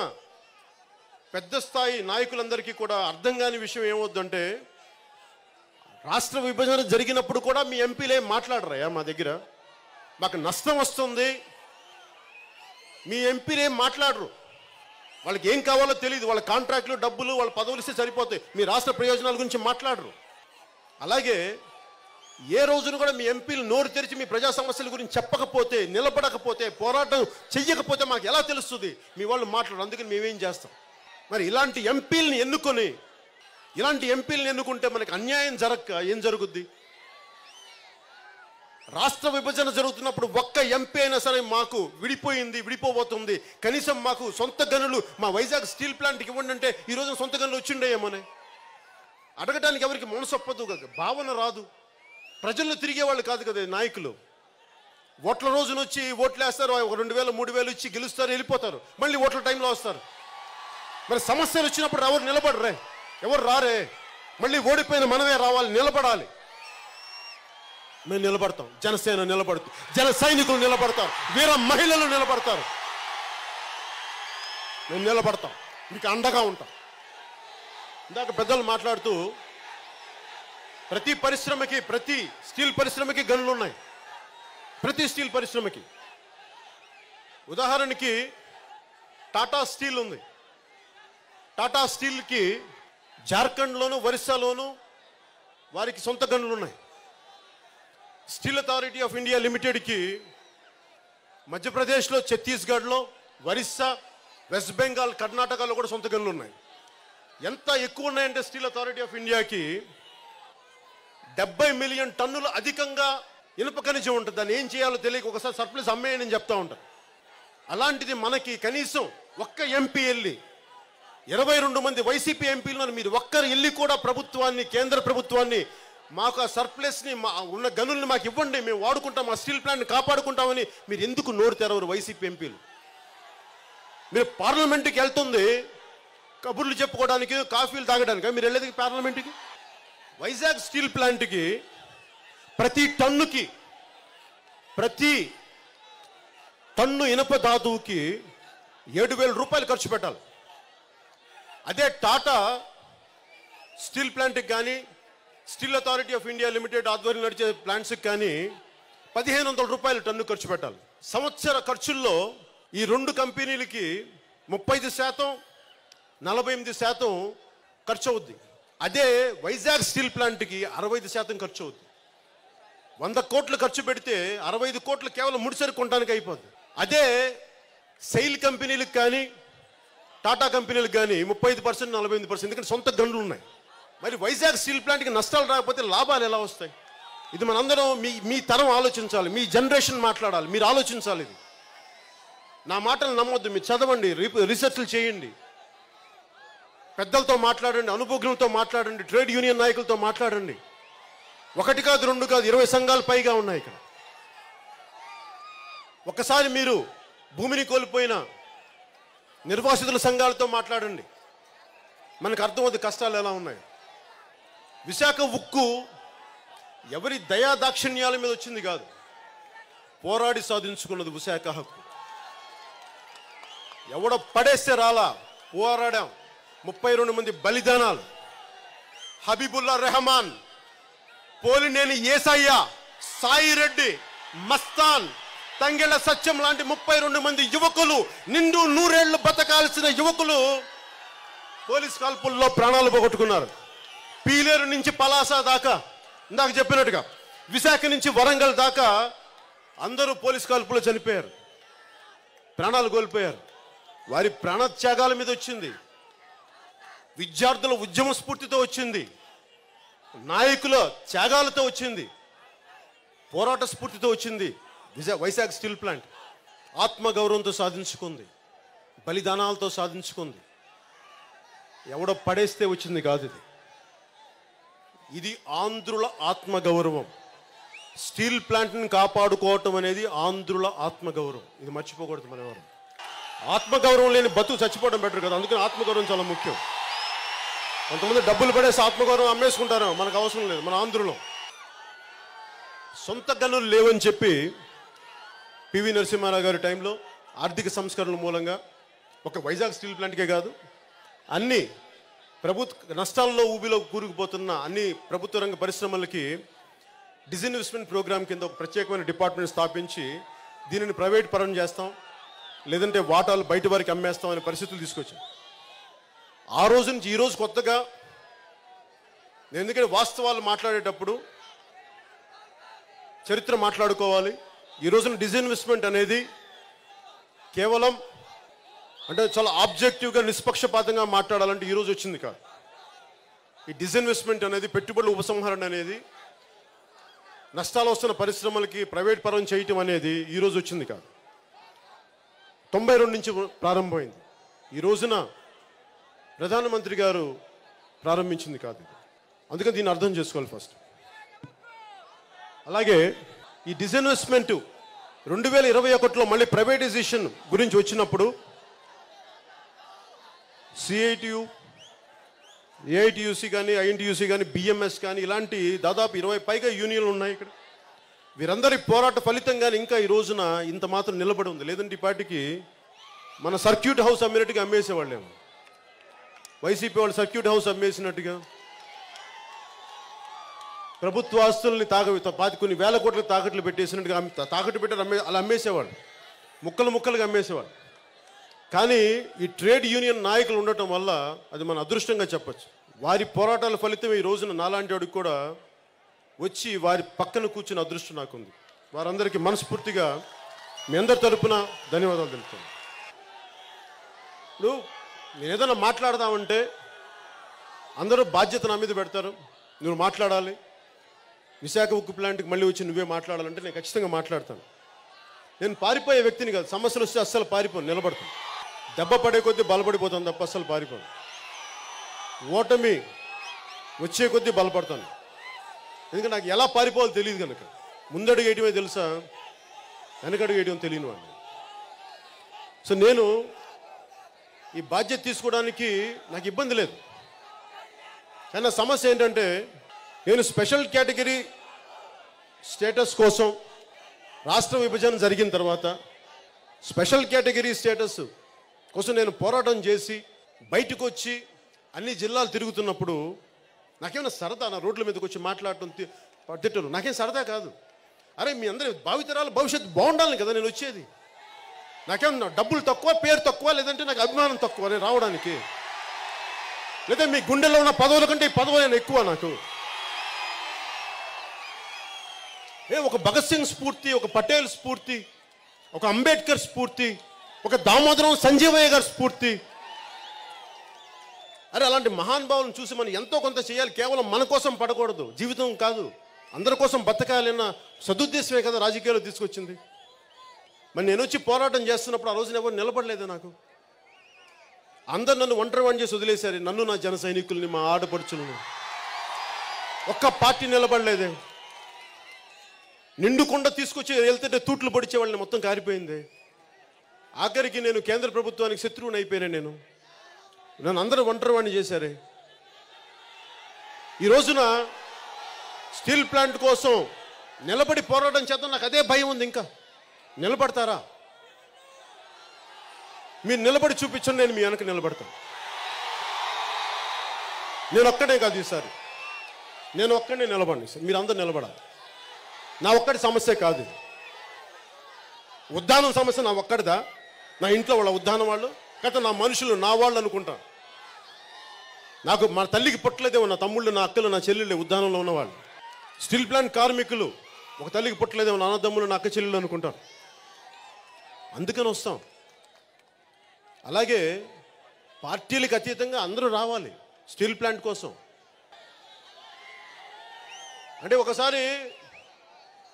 పెద్ద స్థాయి నాయకులందరికీ కూడా అర్థం కాని విషయం ఏమవుద్దంటే, రాష్ట్ర విభజన జరిగినప్పుడు కూడా మీ ఎంపీలు ఏం మాట్లాడరయ్యా మా దగ్గర, మాకు నష్టం వస్తుంది, మీ ఎంపీలు ఏం మాట్లాడరు, వాళ్ళకి ఏం కావాలో తెలియదు, వాళ్ళ కాంట్రాక్టులు, డబ్బులు, వాళ్ళ పదవులు ఇస్తే సరిపోతాయి, మీ రాష్ట్ర ప్రయోజనాల గురించి మాట్లాడరు. అలాగే ఏ రోజున కూడా మీ ఎంపీలు నోరు తెరిచి మీ ప్రజా సమస్యల గురించి చెప్పకపోతే, నిలబడకపోతే, పోరాటం చెయ్యకపోతే మాకు ఎలా తెలుస్తుంది? మీ వాళ్ళు మాట్లాడరు. అందుకని మేమేం చేస్తాం? మరి ఇలాంటి ఎంపీలని ఎన్నుకుంటే మనకి అన్యాయం జరగక ఏం జరుగుద్ది? రాష్ట్ర విభజన జరుగుతున్నప్పుడు ఒక్క ఎంపీ అయినా సరే మాకు విడిపోబోతుంది, కనీసం మాకు సొంత గనులు మా వైజాగ్ స్టీల్ ప్లాంట్కి ఇవ్వండి అంటే ఈరోజు సొంత గనులు వచ్చిండేమోనే అడగడానికి ఎవరికి మనసొప్పదు, భావన రాదు. ప్రజల్లో తిరిగేవాళ్ళు కాదు కదా నాయకులు. ఓట్ల రోజున వచ్చి ఓట్లు వేస్తారు, 2000 3000 ఇచ్చి గెలుస్తారు, వెళ్ళిపోతారు, మళ్ళీ ఓట్ల టైంలో వస్తారు. మరి సమస్యలు వచ్చినప్పుడు ఎవరు నిలబడరే, ఎవరు రారే, మళ్ళీ ఓడిపోయిన మనమే రావాలి, నిలబడాలి. మేము నిలబడతాం, జనసేన నిలబడుతుంది, జన సైనికులు నిలబడతారు, వీర మహిళలు నిలబడతారు. మేము నిలబడతాం, మీకు అండగా ఉంటాం. ఇందాక పెద్దలు మాట్లాడుతూ ప్రతి పరిశ్రమకి, ప్రతి స్టీల్ పరిశ్రమకి గనులు ఉన్నాయి, ప్రతి స్టీల్ పరిశ్రమకి. ఉదాహరణకి టాటా స్టీల్ ఉంది. టాటా స్టీల్కి జార్ఖండ్లోను ఒరిస్సాలోను వారికి సొంత గనులు ఉన్నాయి. స్టీల్ అథారిటీ ఆఫ్ ఇండియా లిమిటెడ్కి మధ్యప్రదేశ్లో, ఛత్తీస్గఢ్లో, ఒరిస్సా, వెస్ట్ బెంగాల్, కర్ణాటకలో కూడా సొంత గనులు ఉన్నాయి. ఎంత ఎక్కువ ఉన్నాయంటే స్టీల్ అథారిటీ ఆఫ్ ఇండియాకి 70 మిలియన్ టన్నులు అధికంగా ఇనుప ఖనిజం ఉంటుంది. దాన్ని ఏం చేయాలో తెలియక ఒకసారి సర్ప్లస్ అమ్మేయని చెప్తా ఉంటారు. అలాంటిది మనకి కనీసం ఒక్క ఎంపీ వెళ్ళి, 22 మంది వైసీపీ ఎంపీలను మీరు ఒక్కరు వెళ్ళి కూడా ప్రభుత్వాన్ని, కేంద్ర ప్రభుత్వాన్ని మాకు ఆ సర్ప్లస్ని, మా ఉన్న గనుల్ని మాకు ఇవ్వండి, మేము వాడుకుంటాం, మా స్టీల్ ప్లాంట్ని కాపాడుకుంటామని మీరు ఎందుకు నోరు తెరవరు వైసీపీ ఎంపీలు? మీరు పార్లమెంట్కి వెళ్తుంది కబుర్లు చెప్పుకోవడానికి, కాఫీలు తాగడానికి, మీరు వెళ్ళేది పార్లమెంట్కి. వైజాగ్ స్టీల్ ప్లాంట్కి ప్రతి టన్ను ఇనుప ధాతువుకి 7,000 రూపాయలు ఖర్చు పెట్టాలి. అదే టాటా స్టీల్ ప్లాంట్కి కానీ, steel authority of India limited ఆధ్వర్యం నడిచే ప్లాంట్స్కి కానీ 1,500 రూపాయలు టన్ను ఖర్చు పెట్టాలి. సంవత్సర ఖర్చుల్లో ఈ రెండు కంపెనీలకి 35%, 48% ఖర్చు అవుద్ది. అదే వైజాగ్ స్టీల్ ప్లాంట్కి 65% ఖర్చు అవుద్ది. 100 కోట్లు ఖర్చు పెడితే 65 కోట్లు కేవలం ముడిసరి కొనడానికి అయిపోద్ది. అదే సెయిల్ కంపెనీలకు కానీ, టాటా కంపెనీలకు కానీ 35%, 48%, ఎందుకంటే సొంత గనులు ఉన్నాయి. మరి వైజాగ్ స్టీల్ ప్లాంట్కి నష్టాలు రాకపోతే లాభాలు ఎలా వస్తాయి? ఇది మనందరం మీ తరం ఆలోచించాలి, మీ జనరేషన్ మాట్లాడాలి, మీరు ఆలోచించాలి. ఇది నా మాటలు నమ్మొద్దు, మీరు చదవండి, రీసెర్చ్లు చేయండి, పెద్దలతో మాట్లాడండి, అనుభవజ్ఞులతో మాట్లాడండి, ట్రేడ్ యూనియన్ నాయకులతో మాట్లాడండి. 1 కాదు 2 కాదు 20 సంఘాలు పైగా ఉన్నాయి ఇక్కడ. ఒకసారి మీరు భూమిని కోల్పోయిన నిర్వాసితుల సంఘాలతో మాట్లాడండి, మనకు అర్థమవుతుంది కష్టాలు ఎలా ఉన్నాయి. విశాఖ ఉక్కు ఎవరి దయా దాక్షిణ్యాల మీద వచ్చింది కాదు, పోరాడి సాధించుకున్నది విశాఖ హక్కు. ఎవడో పడేస్తే రాలా, పోరాడాం. 32 మంది బలిదానాలు. హబీబుల్లా రెహమాన్, పోలినేని ఏసయ్య, సాయిరెడ్డి, మస్తాన్, తంగెళ్ళ సత్యం లాంటి 32 మంది యువకులు, నిండు 100 ఏళ్లు బతకాల్సిన యువకులు పోలీస్ కాల్పుల్లో ప్రాణాలు పోగొట్టుకున్నారు. పీలేరు నుంచి పలాస దాకా, ఇందాక చెప్పినట్టుగా విశాఖ నుంచి వరంగల్ దాకా అందరూ పోలీస్ కాల్పుల్లో చనిపోయారు, ప్రాణాలు కోల్పోయారు. వారి ప్రాణత్యాగాల మీద వచ్చింది, విద్యార్థుల ఉద్యమ స్ఫూర్తితో వచ్చింది, నాయకుల త్యాగాలతో వచ్చింది, పోరాట స్ఫూర్తితో వచ్చింది. వైజాగ్ స్టీల్ ప్లాంట్ ఆత్మగౌరవంతో సాధించుకుంది, బలిదానాలతో సాధించుకుంది. ఎవడో పడేస్తే వచ్చింది కాదు ఇది. ఇది ఆంధ్రుల ఆత్మగౌరవం. స్టీల్ ప్లాంట్ని కాపాడుకోవటం అనేది ఆంధ్రుల ఆత్మగౌరవం. ఇది మర్చిపోకూడదు. మన ఎవరు ఆత్మగౌరవం లేని బతుకు చచ్చిపోవడం బెటర్ కదా. అందుకని ఆత్మగౌరవం చాలా ముఖ్యం. కొంతమంది డబ్బులు పడేసి ఆత్మగౌరవం అమ్మేసుకుంటారు, మనకు అవసరం లేదు. మన ఆంధ్రులో సొంత గనులు లేవని చెప్పి పివి నరసింహారావు గారి టైంలో ఆర్థిక సంస్కరణల మూలంగా ఒక వైజాగ్ స్టీల్ ప్లాంట్కే కాదు, అన్ని ప్రభుత్వ నష్టాల్లో ఊబిలో కూరుకుపోతున్న అన్ని ప్రభుత్వ రంగ పరిశ్రమలకి డిజిన్వెస్ట్మెంట్ ప్రోగ్రామ్ కింద ఒక ప్రత్యేకమైన డిపార్ట్మెంట్ స్థాపించి దీనిని ప్రైవేట్ పరం చేస్తాం, లేదంటే వాటాలు బయట వారికి అమ్మేస్తాం అనే పరిస్థితులు తీసుకొచ్చాం. ఆ రోజు నుంచి ఈ రోజు కొత్తగా నేను, ఎందుకంటే వాస్తవాలు మాట్లాడేటప్పుడు చరిత్ర మాట్లాడుకోవాలి. ఈ రోజున డిజిన్వెస్ట్మెంట్ అనేది కేవలం అంటే చాలా ఆబ్జెక్టివ్గా నిష్పక్షపాతంగా మాట్లాడాలంటే ఈరోజు వచ్చింది కాదు. ఈ డిజిన్వెస్ట్మెంట్ అనేది, పెట్టుబడుల ఉపసంహరణ అనేది నష్టాలు వస్తున్న పరిశ్రమలకి ప్రైవేట్ పరం చేయటం అనేది ఈరోజు వచ్చింది కాదు, 92 నుంచి ప్రారంభమైంది. ఈ రోజున ప్రధానమంత్రి గారు ప్రారంభించింది కాదు. అందుకని దీన్ని అర్థం చేసుకోవాలి ఫస్ట్. అలాగే ఈ డిస్ఇన్వెస్ట్మెంట్ 2021లో మళ్ళీ ప్రైవేటైజేషన్ గురించి వచ్చినప్పుడు సిఐటియు, ఏఐటియుసి కానీ, ఐఎన్టీయూసీ కానీ, బిఎంఎస్ కానీ ఇలాంటి దాదాపు 20 పైగా యూనియన్లు ఉన్నాయి ఇక్కడ. వీరందరి పోరాట ఫలితంగానే ఇంకా ఈ రోజున ఇంత మాత్రం నిలబడి ఉంది. లేదంటే ఈ పార్టీకి మన సర్క్యూట్ హౌస్ అమ్మినట్టుగా అమ్మేసేవాళ్ళేమో. వైసీపీ వాళ్ళు సర్క్యూట్ హౌస్ అమ్మేసినట్టుగా ప్రభుత్వ ఆస్తుల్ని కొన్ని వేల కోట్ల తాకట్లు పెట్టేసినట్టుగా తాకట్టు పెట్టారు, అలా అమ్మేసేవాళ్ళు, ముక్కలు ముక్కలుగా అమ్మేసేవాళ్ళు. కానీ ఈ ట్రేడ్ యూనియన్ నాయకులు ఉండటం వల్ల అది మన అదృష్టంగా చెప్పచ్చు. వారి పోరాటాల ఫలితం ఈ రోజున నాలాంటి వాడికి కూడా వచ్చి వారి పక్కన కూర్చున్న అదృష్టం నాకుంది. వారందరికీ మనస్ఫూర్తిగా మీ అందరి తరపున ధన్యవాదాలు తెలుపుతాను. ఇప్పుడు నేను ఏదైనా మాట్లాడదామంటే అందరూ బాధ్యత నా మీద పెడతారు, నువ్వు మాట్లాడాలి, విశాఖ ఉక్కు ప్లాంట్కి మళ్ళీ వచ్చి నువ్వే మాట్లాడాలంటే నేను ఖచ్చితంగా మాట్లాడతాను. నేను పారిపోయే వ్యక్తిని కాదు, సమస్యలు వస్తే అస్సలు పారిపోను, నిలబడతాను. దెబ్బ పడే కొద్దీ బలపడిపోతాను తప్ప అస్సలు పారిపోను. ఓటమి వచ్చే కొద్దీ బలపడతాను. ఎందుకంటే నాకు ఎలా పారిపోవాలో తెలియదు కనుక. ముందడుగు వేయటమే తెలుసా, వెనకడుగు వేయడం తెలియని వాడిని. సో నేను ఈ బాధ్యత తీసుకోవడానికి నాకు ఇబ్బంది లేదు. కానీ సమస్య ఏంటంటే నేను స్పెషల్ కేటగిరీ స్టేటస్ కోసం రాష్ట్ర విభజన జరిగిన తర్వాత స్పెషల్ కేటగిరీ స్టేటస్ కోసం నేను పోరాటం చేసి బయటకు వచ్చి అన్ని జిల్లాలు తిరుగుతున్నప్పుడు నాకేమైనా సరదా, నా రోడ్ల మీదకి వచ్చి మాట్లాడటం తిట్టను నాకేం సరదా కాదు. అరే మీ అందరి భావితరాల భవిష్యత్తు బాగుండాలని కదా నేను వచ్చేది. నాకేమన్నా డబ్బులు తక్కువ, పేరు తక్కువ, లేదంటే నాకు అభిమానం తక్కువ నేను రావడానికి, లేదా మీ గుండెల్లో ఉన్న పదవుల కంటే ఈ పదవులు ఎక్కువ నాకు. ఒక భగత్ సింగ్ స్ఫూర్తి, ఒక పటేల్ స్ఫూర్తి, ఒక అంబేద్కర్ స్ఫూర్తి, ఒక దామోదరం సంజీవయ్య గారి స్ఫూర్తి. అరే అలాంటి మహానుభావులను చూసి మనం ఎంతో కొంత చేయాలి. కేవలం మన కోసం పడకూడదు, జీవితం కాదు, అందరి కోసం బతకాలన్న సదుద్దేశమే కదా రాజకీయాలు తీసుకొచ్చింది. మరి నేను వచ్చి పోరాటం చేస్తున్నప్పుడు ఆ రోజున ఎవరు నిలబడలేదే నాకు. అందరు నన్ను ఒంటరి వాడిని చేసి వదిలేశారు, నన్ను, నా జన సైనికుల్ని, మా ఆడపడుచులను. ఒక్క పార్టీ నిలబడలేదే. నిండుకుండా తీసుకొచ్చి వెళ్తుంటే తూట్లు పొడిచే వాళ్ళని మొత్తం కారిపోయింది. ఆఖరికి నేను కేంద్ర ప్రభుత్వానికి శత్రువుని అయిపోయాను. నన్ను అందరూ ఒంటరి వాడిని చేశారే. ఈ రోజున స్టీల్ ప్లాంట్ కోసం నిలబడి పోరాటం చేద్దాం, నాకు అదే భయం ఉంది. ఇంకా నిలబడతారా? మీరు నిలబడి చూపించండి, నేను మీ వెనక నిలబడతాను. నేను ఒక్కడే కాదు ఈసారి, నేను ఒక్కడే నిలబడి, మీరు అందరూ నిలబడాలి. నా ఒక్కడి సమస్య కాదు, ఉద్దానం సమస్య నా ఒక్కడిదా? నా ఇంట్లో వాళ్ళ ఉద్దానం వాళ్ళు కదా, నా మనుషులు, నా వాళ్ళు అనుకుంటా. నాకు మా తల్లికి పుట్టలేదేమో, నా తమ్ముళ్ళు, నా అక్కలు, నా చెల్లెళ్ళు ఉద్దానంలో ఉన్నవాళ్ళు. స్టీల్ ప్లాంట్ కార్మికులు ఒక తల్లికి పుట్టలేదేమో, నా అన్నదమ్ములు, నా అక్క చెల్లెళ్ళు అనుకుంటారు. అందుకని వస్తాం. అలాగే పార్టీలకు అతీతంగా అందరూ రావాలి స్టీల్ ప్లాంట్ కోసం. అంటే ఒకసారి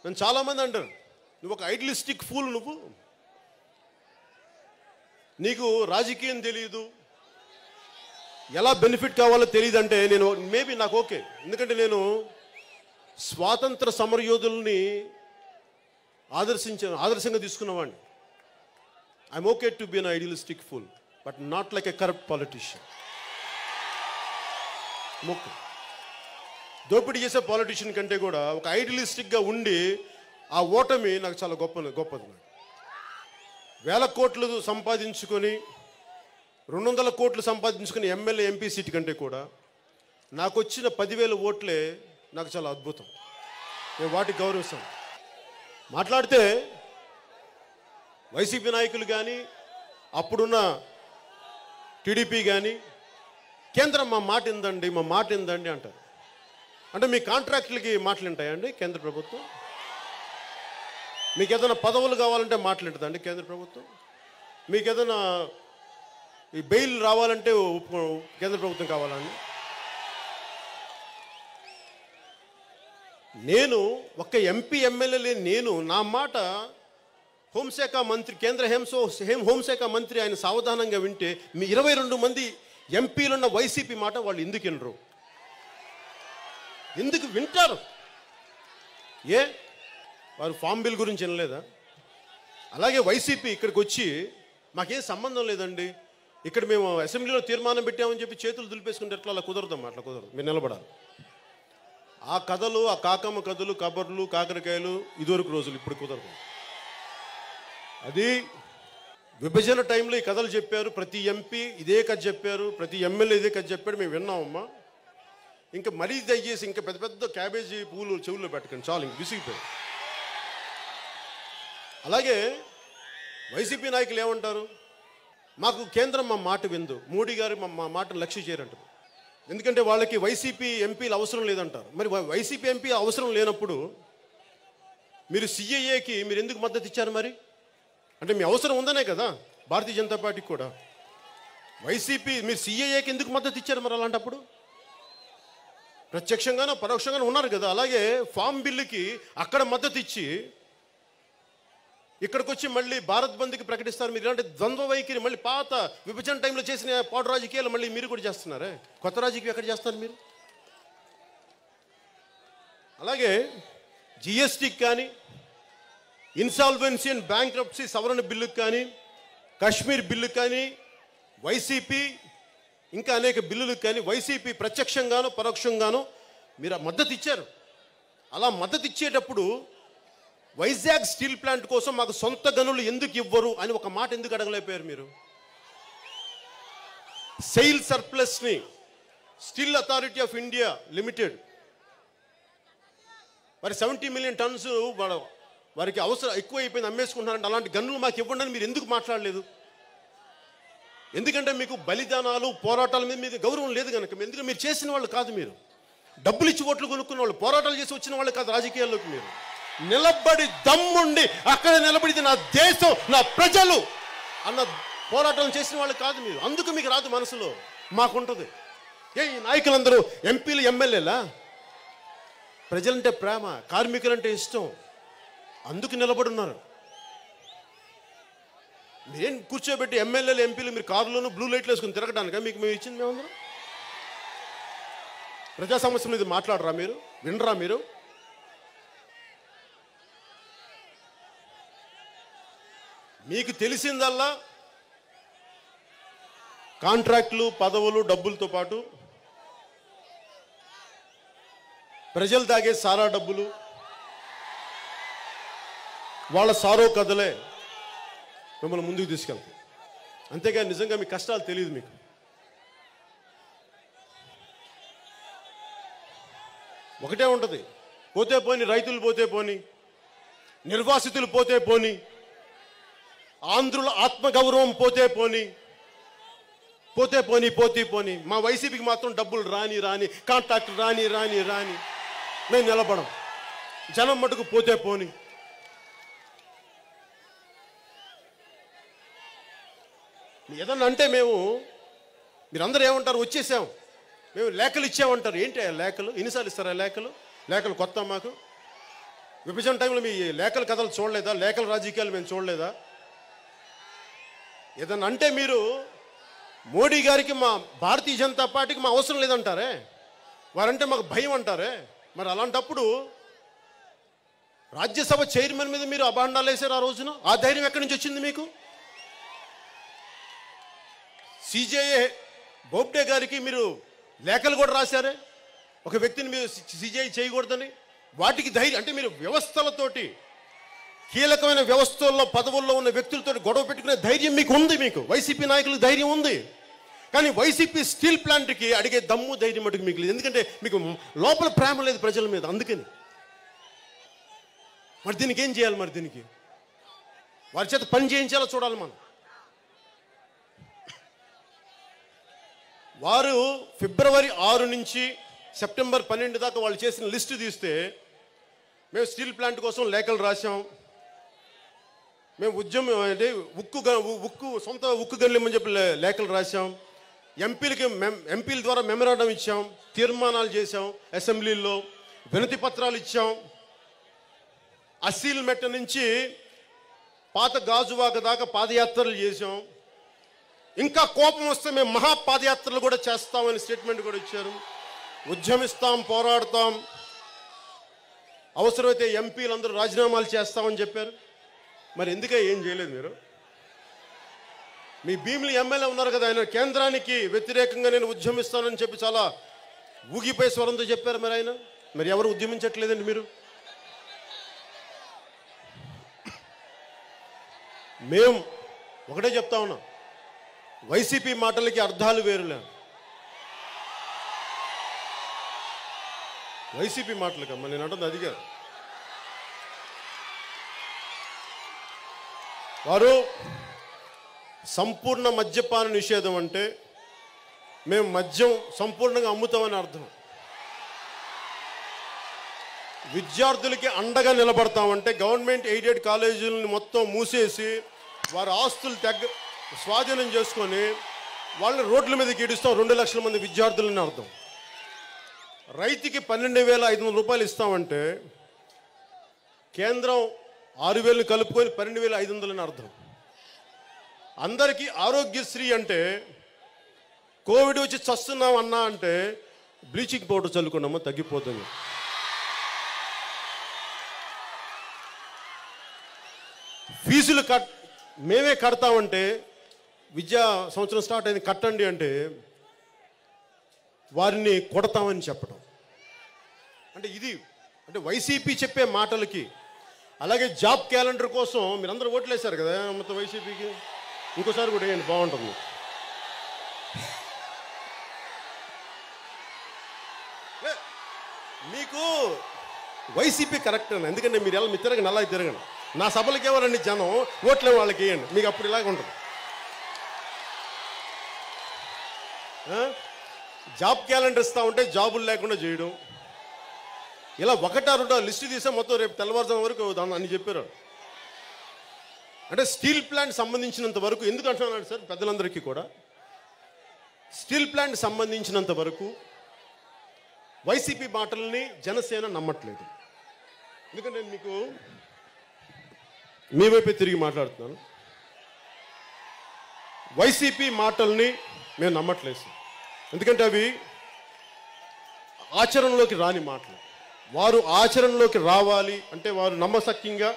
నన్ను చాలామంది అంటారు, నువ్వు ఒక ఐడియలిస్టిక్ ఫూల్, నీకు రాజకీయం తెలియదు, ఎలా బెనిఫిట్ కావాలో తెలియదు అంటే నేను మేబీ నాకు ఓకే. ఎందుకంటే నేను స్వాతంత్ర సమరయోధుల్ని ఆదర్శంగా తీసుకున్నవాడిని. I'm okay to be an idealistic fool, but not like a corrupt politician. Okay, దోపిడీ చేసే పాలిటీషియన్ కంటే కూడా ఒక ఐడియలిస్టిక్గా ఉండి ఆ ఓటమి నాకు చాలా గొప్పది. నాకు 1000 కోట్లు సంపాదించుకొని 200 కోట్లు సంపాదించుకుని ఎమ్మెల్యే ఎంపీ సీట్ కంటే కూడా నాకు వచ్చిన 10,000 ఓట్లే నాకు చాలా అద్భుతం. నేను వాటికి గౌరవిస్తాను. మాట్లాడితే వైసీపీ నాయకులు కానీ, అప్పుడున్న టీడీపీ కానీ, కేంద్రం మా మాట ఇందండి అంటారు. అంటే మీ కాంట్రాక్టులకి మాటలు ఉంటాయండి కేంద్ర ప్రభుత్వం? మీకు ఏదైనా పదవులు కావాలంటే మాట్లాడుతుందండి కేంద్ర ప్రభుత్వం? మీకు ఏదైనా ఈ బెయిల్ రావాలంటే కేంద్ర ప్రభుత్వం కావాలండి? నేను ఒక ఎంపీ ఎమ్మెల్యే లేని నేను నా మాట హోంశాఖ మంత్రి కేంద్ర హోంశాఖ మంత్రి ఆయన సావధానంగా వింటే మీ 22 మంది ఎంపీలున్న వైసీపీ మాట వాళ్ళు ఎందుకు వినరు? ఎందుకు వింటారు? వారు ఫామ్ బిల్ గురించి వినలేదా? అలాగే వైసీపీ ఇక్కడికి వచ్చి మాకేం సంబంధం లేదండి, ఇక్కడ మేము అసెంబ్లీలో తీర్మానం పెట్టామని చెప్పి చేతులు దులిపేసుకుంటే ఎట్లా? అలా కుదరదమ్మా, అట్లా కుదరదు. మీరు నిలబడాలి. ఆ కథలు, ఆ కాకమ్మ కథలు, కబర్లు, కాకరకాయలు ఇదివరకు రోజులు, ఇప్పుడు కుదరదు. అది విభజన టైంలో ఈ కథలు చెప్పారు, ప్రతి ఎంపీ ఇదే కథ చెప్పారు, ప్రతి ఎమ్మెల్యే ఇదే కథ చెప్పాడు, మేము విన్నామమ్మా. ఇంకా మరీ దయచేసి ఇంకా పెద్ద పెద్ద క్యాబేజీ పూలు చెవుల్లో పెట్టకండి, చాలు, ఇంక విసిగిపోయారు. అలాగే వైసీపీ నాయకులు ఏమంటారు? మాకు కేంద్రం మా మాట విందు, మోడీ గారు మా మాటను లక్ష్య చేయరంటారు. ఎందుకంటే వాళ్ళకి వైసీపీ ఎంపీలు అవసరం లేదంటారు. మరి వైసీపీ ఎంపీ అవసరం లేనప్పుడు మీరు సిఏఏకి మీరు ఎందుకు మద్దతు ఇచ్చారు? మరి అంటే మీ అవసరం ఉందనే కదా భారతీయ జనతా పార్టీకి కూడా. వైసీపీ మీరు సిఏఏకి ఎందుకు మద్దతు ఇచ్చారు? మరి అలాంటప్పుడు ప్రత్యక్షంగానో పరోక్షంగానో ఉన్నారు కదా. అలాగే ఫామ్ బిల్లుకి అక్కడ మద్దతు ఇచ్చి ఇక్కడికి వచ్చి మళ్ళీ భారత్ బంద్కి ప్రకటిస్తారు. మీరు ఇలాంటి ద్వంద్వ వైఖరి మళ్ళీ పాత విభజన టైంలో చేసిన పాటు రాజకీయాలు మళ్ళీ మీరు కూడా చేస్తున్నారే. కొత్త రాజకీయం ఎక్కడ చేస్తారు మీరు? అలాగే జిఎస్టీకి కానీ, ఇన్సాల్వెన్సీ అండ్ బ్యాంక్రప్సీ సవరణ బిల్లుకి కానీ, కాశ్మీర్ బిల్లుకి కానీ, వైసీపీ ఇంకా అనేక బిల్లులకు కానీ వైసీపీ ప్రత్యక్షంగానో పరోక్షంగానో మీరు మద్దతు ఇచ్చారు. అలా మద్దతు ఇచ్చేటప్పుడు వైజాగ్ స్టీల్ ప్లాంట్ కోసం మాకు సొంత గనులు ఎందుకు ఇవ్వరు అని ఒక మాట ఎందుకు అడగలేకపోయారు మీరు? సెయిల్ సర్ప్లస్ని steel authority of India limited మరి 70 మిలియన్ టన్స్ వారికి అవసరం ఎక్కువ అయిపోయింది, అమ్మేసుకుంటున్నారంటే అలాంటి గనులు మాకు ఇవ్వండి అని మీరు ఎందుకు మాట్లాడలేదు? ఎందుకంటే మీకు బలిదానాలు, పోరాటాల మీద మీకు గౌరవం లేదు కనుక. ఎందుకంటే మీరు చేసిన వాళ్ళు కాదు, మీరు డబ్బులు ఇచ్చి ఓట్లు కొనుక్కున్న వాళ్ళు, పోరాటాలు చేసి వచ్చిన వాళ్ళు కాదు రాజకీయాల్లోకి. మీరు నిలబడి దమ్ముండి అక్కడ నిలబడితే నా దేశం, నా ప్రజలు అన్న పోరాటం చేసిన వాళ్ళు కాదు మీరు. అందుకు మీకు రాదు, మనసులో మాకుంటుంది. ఈ నాయకులందరూ ఎంపీలు ఎమ్మెల్యేలా? ప్రజలంటే ప్రేమ, కార్మికులంటే ఇష్టం, అందుకు నిలబడున్నారు. మీరేం కూర్చోబెట్టి ఎమ్మెల్యేలు ఎంపీలు మీరు కారులోనూ బ్లూ లైట్లు వేసుకుని తిరగడానిక మీకు మేము ఇచ్చింది? మేమందరం ప్రజా సమస్యల మీద మాట్లాడరా మీరు? వినరా మీరు? మీకు తెలిసిందల్లా కాంట్రాక్టులు, పదవులు, డబ్బులతో పాటు ప్రజలు తాగే సారా డబ్బులు, వాళ్ళ సారో కథలే మిమ్మల్ని ముందుకు తీసుకెళ్తాయి. అంతేగాని నిజంగా మీ కష్టాలు తెలియదు మీకు. ఒకటే ఉంటుంది, పోతే పోని, రైతులు పోతే పోని, నిర్వాసితులు పోతే పోని, ఆంధ్రుల ఆత్మగౌరవం పోతే పోని, పోతే పోని, పోతే పోని. మా వైసీపీకి మాత్రం డబ్బులు రాని రాని, కాంట్రాక్ట్ రాని రాని రాని, మేము నిలబడం. జనం మటుకు పోతే పోని. ఏదన్నా అంటే మీరందరూ ఏమంటారు? వచ్చేసాం, మేము లేఖలు ఇచ్చామంటారు. ఏంటి లేఖలు? ఎన్నిసార్లు ఇస్తారా లేఖలు? లేఖలు కొత్త మాకు? విభజన టైంలో మీ లేఖల కథలు చూడలేదా? లేఖల రాజకీయాలు మేము చూడలేదా? ఏదన్నా అంటే మీరు మోడీ గారికి, మా భారతీయ జనతా పార్టీకి మా అవసరం లేదంటారే, వారంటే మాకు భయం అంటారే. మరి అలాంటప్పుడు రాజ్యసభ చైర్మన్ మీద మీరు అభాండాలు వేశారు ఆ రోజున. ఆ ధైర్యం ఎక్కడి నుంచి వచ్చింది మీకు? సిజేఐ బోబ్డే గారికి మీరు లేఖలు కూడా రాశారే, ఒక వ్యక్తిని మీరు సిజేఐ చేయకూడదని. వాటికి ధైర్యం అంటే మీరు వ్యవస్థలతోటి, కీలకమైన వ్యవస్థల్లో పదవుల్లో ఉన్న వ్యక్తులతో గొడవ పెట్టుకునే ధైర్యం మీకు ఉంది. మీకు వైసీపీ నాయకులకు ధైర్యం ఉంది. కానీ వైసీపీ స్టీల్ ప్లాంట్కి అడిగే దమ్ము, ధైర్యం మటుకు మీకు లేదు. ఎందుకంటే మీకు లోపల ప్రేమ లేదు ప్రజల మీద. అందుకని మరి దీనికి ఏం చేయాలి? మరి దీనికి వారి చేత పని చేయించాలో చూడాలి మనం. వారు ఫిబ్రవరి 6 నుంచి సెప్టెంబర్ 12 దాకా వాళ్ళు చేసిన లిస్టు తీస్తే, మేము స్టీల్ ప్లాంట్ కోసం లేఖలు రాసాం, మేము ఉద్యమం అంటే ఉక్కు సొంత ఉక్కు గనులేమని చెప్పి లేఖలు రాసాం, ఎంపీల ద్వారా మెమరాండం ఇచ్చాం, తీర్మానాలు చేశాం అసెంబ్లీలో, వినతి పత్రాలు ఇచ్చాం. అసీల్ మెట్ట నుంచి పాత గాజువాక దాకా పాదయాత్రలు చేశాం. ఇంకా కోపం వస్తే మేము మహాపాదయాత్రలు కూడా చేస్తామని స్టేట్మెంట్ కూడా ఇచ్చారు. ఉద్యమిస్తాం, పోరాడతాం, అవసరమైతే ఎంపీలందరూ రాజీనామాలు చేస్తామని చెప్పారు. మరి ఎందుకే ఏం చేయలేదు మీరు? మీ భీమిలి ఎమ్మెల్యే ఉన్నారు కదా, ఆయన కేంద్రానికి వ్యతిరేకంగా నేను ఉద్యమిస్తానని చెప్పి చాలా ఊగిపై స్వరంతో చెప్పారు. మరి ఆయన మరి ఎవరు ఉద్యమించట్లేదండి? మీరు మేము ఒకటే చెప్తా ఉన్నాం, వైసీపీ మాటలకి అర్థాలు వేరులే. వైసీపీ మాటలకమ్మా నేను అంటుంది అదిగా. వారు సంపూర్ణ మద్యపాన నిషేధం అంటే మేము మద్యం సంపూర్ణంగా అమ్ముతామని అర్థం. విద్యార్థులకి అండగా నిలబడతామంటే గవర్నమెంట్ ఎయిడెడ్ కాలేజీలను మొత్తం మూసేసి వారి ఆస్తులు స్వాధీనం చేసుకొని వాళ్ళని రోడ్ల మీదకి ఈడుస్తాం 2 లక్షల మంది విద్యార్థులని అర్థం. రైతుకి 12,500 రూపాయలు ఇస్తామంటే కేంద్రం 6,000 కలుపుకొని 12,500 అని అర్థం. అందరికీ ఆరోగ్యశ్రీ అంటే కోవిడ్ వచ్చి చస్తున్నాం అన్నా అంటే బ్లీచింగ్ పౌడర్ చల్లుకున్నామో తగ్గిపోతుంది. ఫీజులు మేమే కడతామంటే విద్యా సంవత్సరం స్టార్ట్ అయింది కట్టండి అంటే వారిని కొడతామని చెప్పడం. అంటే ఇది అంటే వైసీపీ చెప్పే మాటలకి. అలాగే జాబ్ క్యాలెండర్ కోసం మీరందరూ ఓట్లేశారు కదా మొత్తం వైసీపీకి, ఇంకోసారి కూడా వేయండి బాగుంటుంది. మీకు వైసీపీ కరెక్ట్ అని, ఎందుకంటే మీరు ఎలా మీ తిరగండి, అలాగే తిరగండి. నా సభలకి ఎవరండి జనం, ఓట్లే వాళ్ళకి వేయండి, మీకు అప్పుడు ఇలాగ ఉంటుంది. జాబ్ క్యాలెండర్ ఇస్తా ఉంటే జాబులు లేకుండా చేయడం, ఇలా 1-2 లిస్టు తీసే మొత్తం రేపు తెల్లవారుజాము వరకు అని చెప్పారు. అంటే స్టీల్ ప్లాంట్ సంబంధించినంత వరకు ఎందుకు అంటున్నాడు సార్ పెద్దలందరికీ కూడా, స్టీల్ ప్లాంట్ సంబంధించినంత వరకు వైసీపీ మాటల్ని జనసేన నమ్మట్లేదు. ఎందుకంటే నేను మీకు మీ వైపే తిరిగి మాట్లాడుతున్నాను. వైసీపీ మాటల్ని మేము నమ్మట్లేదు, ఎందుకంటే అవి ఆచరణలోకి రాని మాటలు. వారు ఆచరణలోకి రావాలి అంటే వారు నమ్మశక్యంగా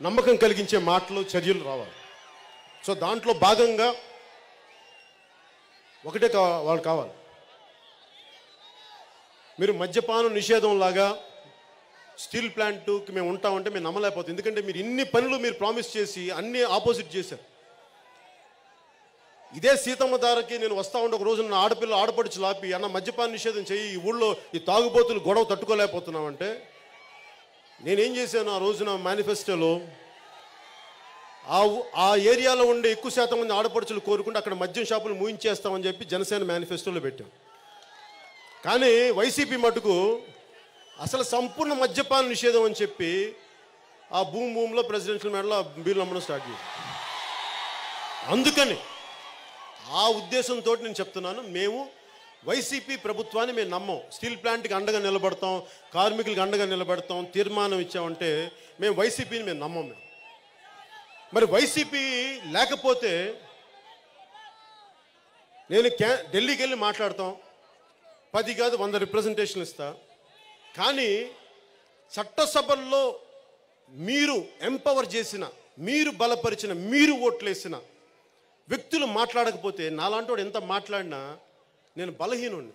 నమ్మకం కలిగించే మాటలు చర్యలు రావాలి. సో దాంట్లో భాగంగా ఒకటే వాళ్ళు కావాలి. మీరు మద్యపానం నిషేధం లాగా స్టీల్ ప్లాంట్కి మేము ఉంటామంటే మేము నమ్మలేకపోతాం. ఎందుకంటే మీరు ఇన్ని పనులు మీరు ప్రామిస్ చేసి అన్ని ఆపోజిట్ చేశారు. ఇదే సీతమ్మ దారికి నేను వస్తా ఉంటే ఒక రోజు నా ఆడపడుచు లాపి అన్న మద్యపాన నిషేధం చెయ్యి, ఈ ఊళ్ళో ఈ తాగుబోతులు గొడవ తట్టుకోలేకపోతున్నామంటే నేనేం చేశాను ఆ రోజున మేనిఫెస్టోలో, ఆ ఏరియాలో ఉండే ఎక్కువ శాతం మంది ఆడపడుచులు కోరుకుంటే అక్కడ మద్యం షాపులు మూయించేస్తామని చెప్పి జనసేన మేనిఫెస్టోలో పెట్టాం. కానీ వైసీపీ మటుకు అసలు సంపూర్ణ మద్యపాన నిషేధం అని చెప్పి ఆ భూమిలో ప్రెసిడెన్షియల్ మేడలో బిల్లు అమ్మడం స్టార్ట్ చేశాం. అందుకని ఆ ఉద్దేశంతో నేను చెప్తున్నాను, మేము వైసీపీ ప్రభుత్వాన్ని మేము నమ్మం. స్టీల్ ప్లాంట్కి అండగా నిలబడతాం, కార్మికులకు అండగా నిలబడతాం, తీర్మానం ఇచ్చామంటే మేము వైసీపీని మేము నమ్మం. మరి వైసీపీ లేకపోతే నేను ఢిల్లీకి వెళ్ళి మాట్లాడతాం, 10 కాదు 100 రిప్రజెంటేషన్ ఇస్తా. కానీ చట్టసభల్లో మీరు ఎంపవర్ చేసిన, మీరు బలపరిచిన, మీరు ఓట్లేసిన వ్యక్తులు మాట్లాడకపోతే నాలాంటి వాడు ఎంత మాట్లాడినా నేను బలహీనుడిని.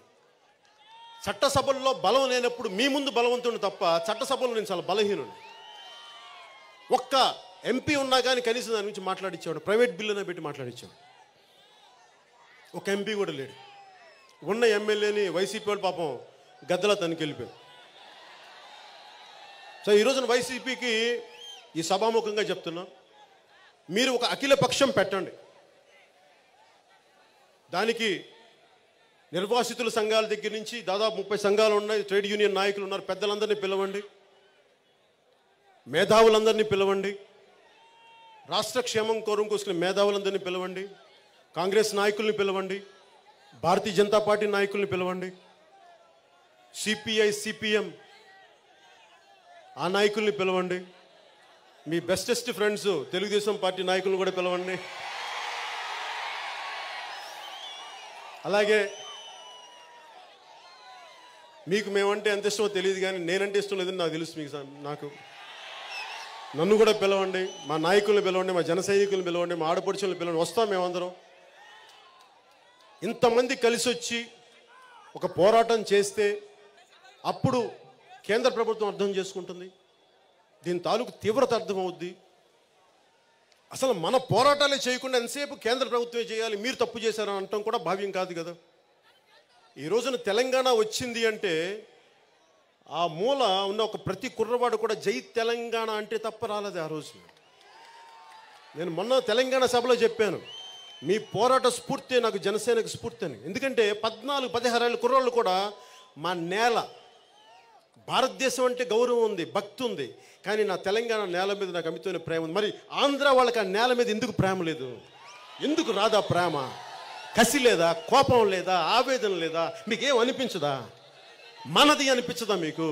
చట్టసభల్లో బలం లేనప్పుడు మీ ముందు బలవంతుడిని తప్ప చట్టసభలో నేను చాలా బలహీనుడిని. ఒక్క ఎంపీ ఉన్నా కానీ కనీసం దాని గురించి మాట్లాడించేవాడు, ప్రైవేట్ బిల్లునే పెట్టి మాట్లాడించేవాడు. ఒక ఎంపీ కూడా లేడు. ఉన్న ఎమ్మెల్యేని వైసీపీ వాళ్ళు పాపం గద్దలా తనకి వెళ్ళిపోయారు. సో ఈ రోజున వైసీపీకి ఈ సభాముఖంగా చెప్తున్నా, మీరు ఒక అఖిల పక్షం పెట్టండి. దానికి నిర్వాసితుల సంఘాల దగ్గర నుంచి దాదాపు 30 సంఘాలు ఉన్నాయి, ట్రేడ్ యూనియన్ నాయకులు ఉన్నారు, పెద్దలందరినీ పిలవండి, మేధావులందరినీ పిలవండి, రాష్ట్ర క్షేమం కోరుకునే మేధావులందరినీ పిలవండి, కాంగ్రెస్ నాయకుల్ని పిలవండి, భారతీయ జనతా పార్టీ నాయకుల్ని పిలవండి, సిపిఐ సిపిఎం ఆ నాయకుల్ని పిలవండి. మీ బెస్టెస్ట్ ఫ్రెండ్స్ తెలుగుదేశం పార్టీ నాయకులను కూడా పిలవండి. అలాగే మీకు మేమంటే ఎంత ఇష్టమో తెలియదు, కానీ నేనంటే ఇష్టం లేదని నాకు తెలుసు. నాకు నన్ను కూడా పిలవండి, మా నాయకుల్ని పిలవండి, మా జన సైనికులను పిలవండి, మా ఆడపడుచులను పిలవండి. వస్తాం మేమందరం. ఇంతమంది కలిసి వచ్చి ఒక పోరాటం చేస్తే అప్పుడు కేంద్ర ప్రభుత్వం అర్థం చేసుకుంటుంది, దీని తాలూకు తీవ్రత అర్థమవుద్ది. అసలు మన పోరాటాలే చేయకుండా ఎంతసేపు కేంద్ర ప్రభుత్వమే చేయాలి, మీరు తప్పు చేశారని అనటం కూడా భావ్యం కాదు కదా. ఈ రోజున తెలంగాణ వచ్చింది అంటే ఆ మూల ఉన్న ఒక ప్రతి కుర్రవాడు కూడా జై తెలంగాణ అంటే తప్ప రాలేదు ఆ రోజు. నేను మొన్న తెలంగాణ సభలో చెప్పాను, మీ పోరాట స్ఫూర్తి నాకు జనసేనకు స్ఫూర్తి అని. ఎందుకంటే 14-16 ఏళ్ళ కుర్రోళ్ళు కూడా మా నేల, భారతదేశం అంటే గౌరవం ఉంది, భక్తి ఉంది, కానీ నా తెలంగాణ నేల మీద నాకు అమితమైన ప్రేమ ఉంది. మరి ఆంధ్ర వాళ్ళకి ఆ నేల మీద ఎందుకు ప్రేమ లేదు? ఎందుకు రాదా ప్రేమ? కసి లేదా? కోపం లేదా? ఆవేదన లేదా? మీకేం అనిపించదా? మనది అనిపించదా మీకు?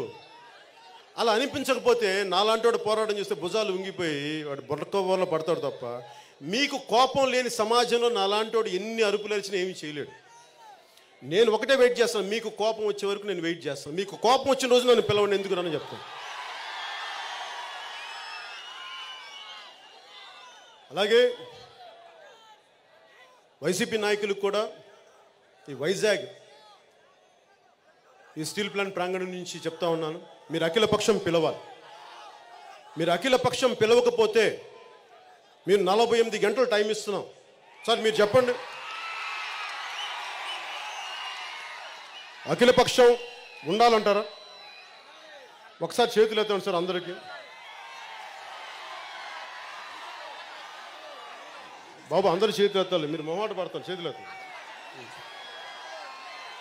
అలా అనిపించకపోతే నాలాంటి వాడు పోరాటం చేస్తే భుజాలు ఉంగిపోయి వాడు బుర్రకోవలో పడతాడు తప్ప, మీకు కోపం లేని సమాజంలో నాలాంటి వాడు ఎన్ని అరుపులు అరిచినా ఏమీ చేయలేడు. నేను ఒకటే వెయిట్ చేస్తాను, మీకు కోపం వచ్చే వరకు నేను వెయిట్ చేస్తాను. మీకు కోపం వచ్చిన రోజు నన్ను పిలవండి, ఎందుకు రానని చెప్తాను. అలాగే వైసీపీ నాయకులకు కూడా ఈ వైజాగ్ ఈ స్టీల్ ప్లాంట్ ప్రాంగణం నుంచి చెప్తా ఉన్నాను, మీరు అఖిలపక్షం పిలవాలి. మీరు అఖిలపక్షం పిలవకపోతే మీరు 48 గంటలు టైం ఇస్తున్నాం. సార్ మీరు చెప్పండి, అఖిలపక్షం ఉండాలంటారా? ఒకసారి చేతులు ఎత్తండి సార్ అందరికీ. బాబు అందరు చేతులు ఎత్తాలి, మీరు మొహమాట పడతారు, చేతులు ఎత్తండి.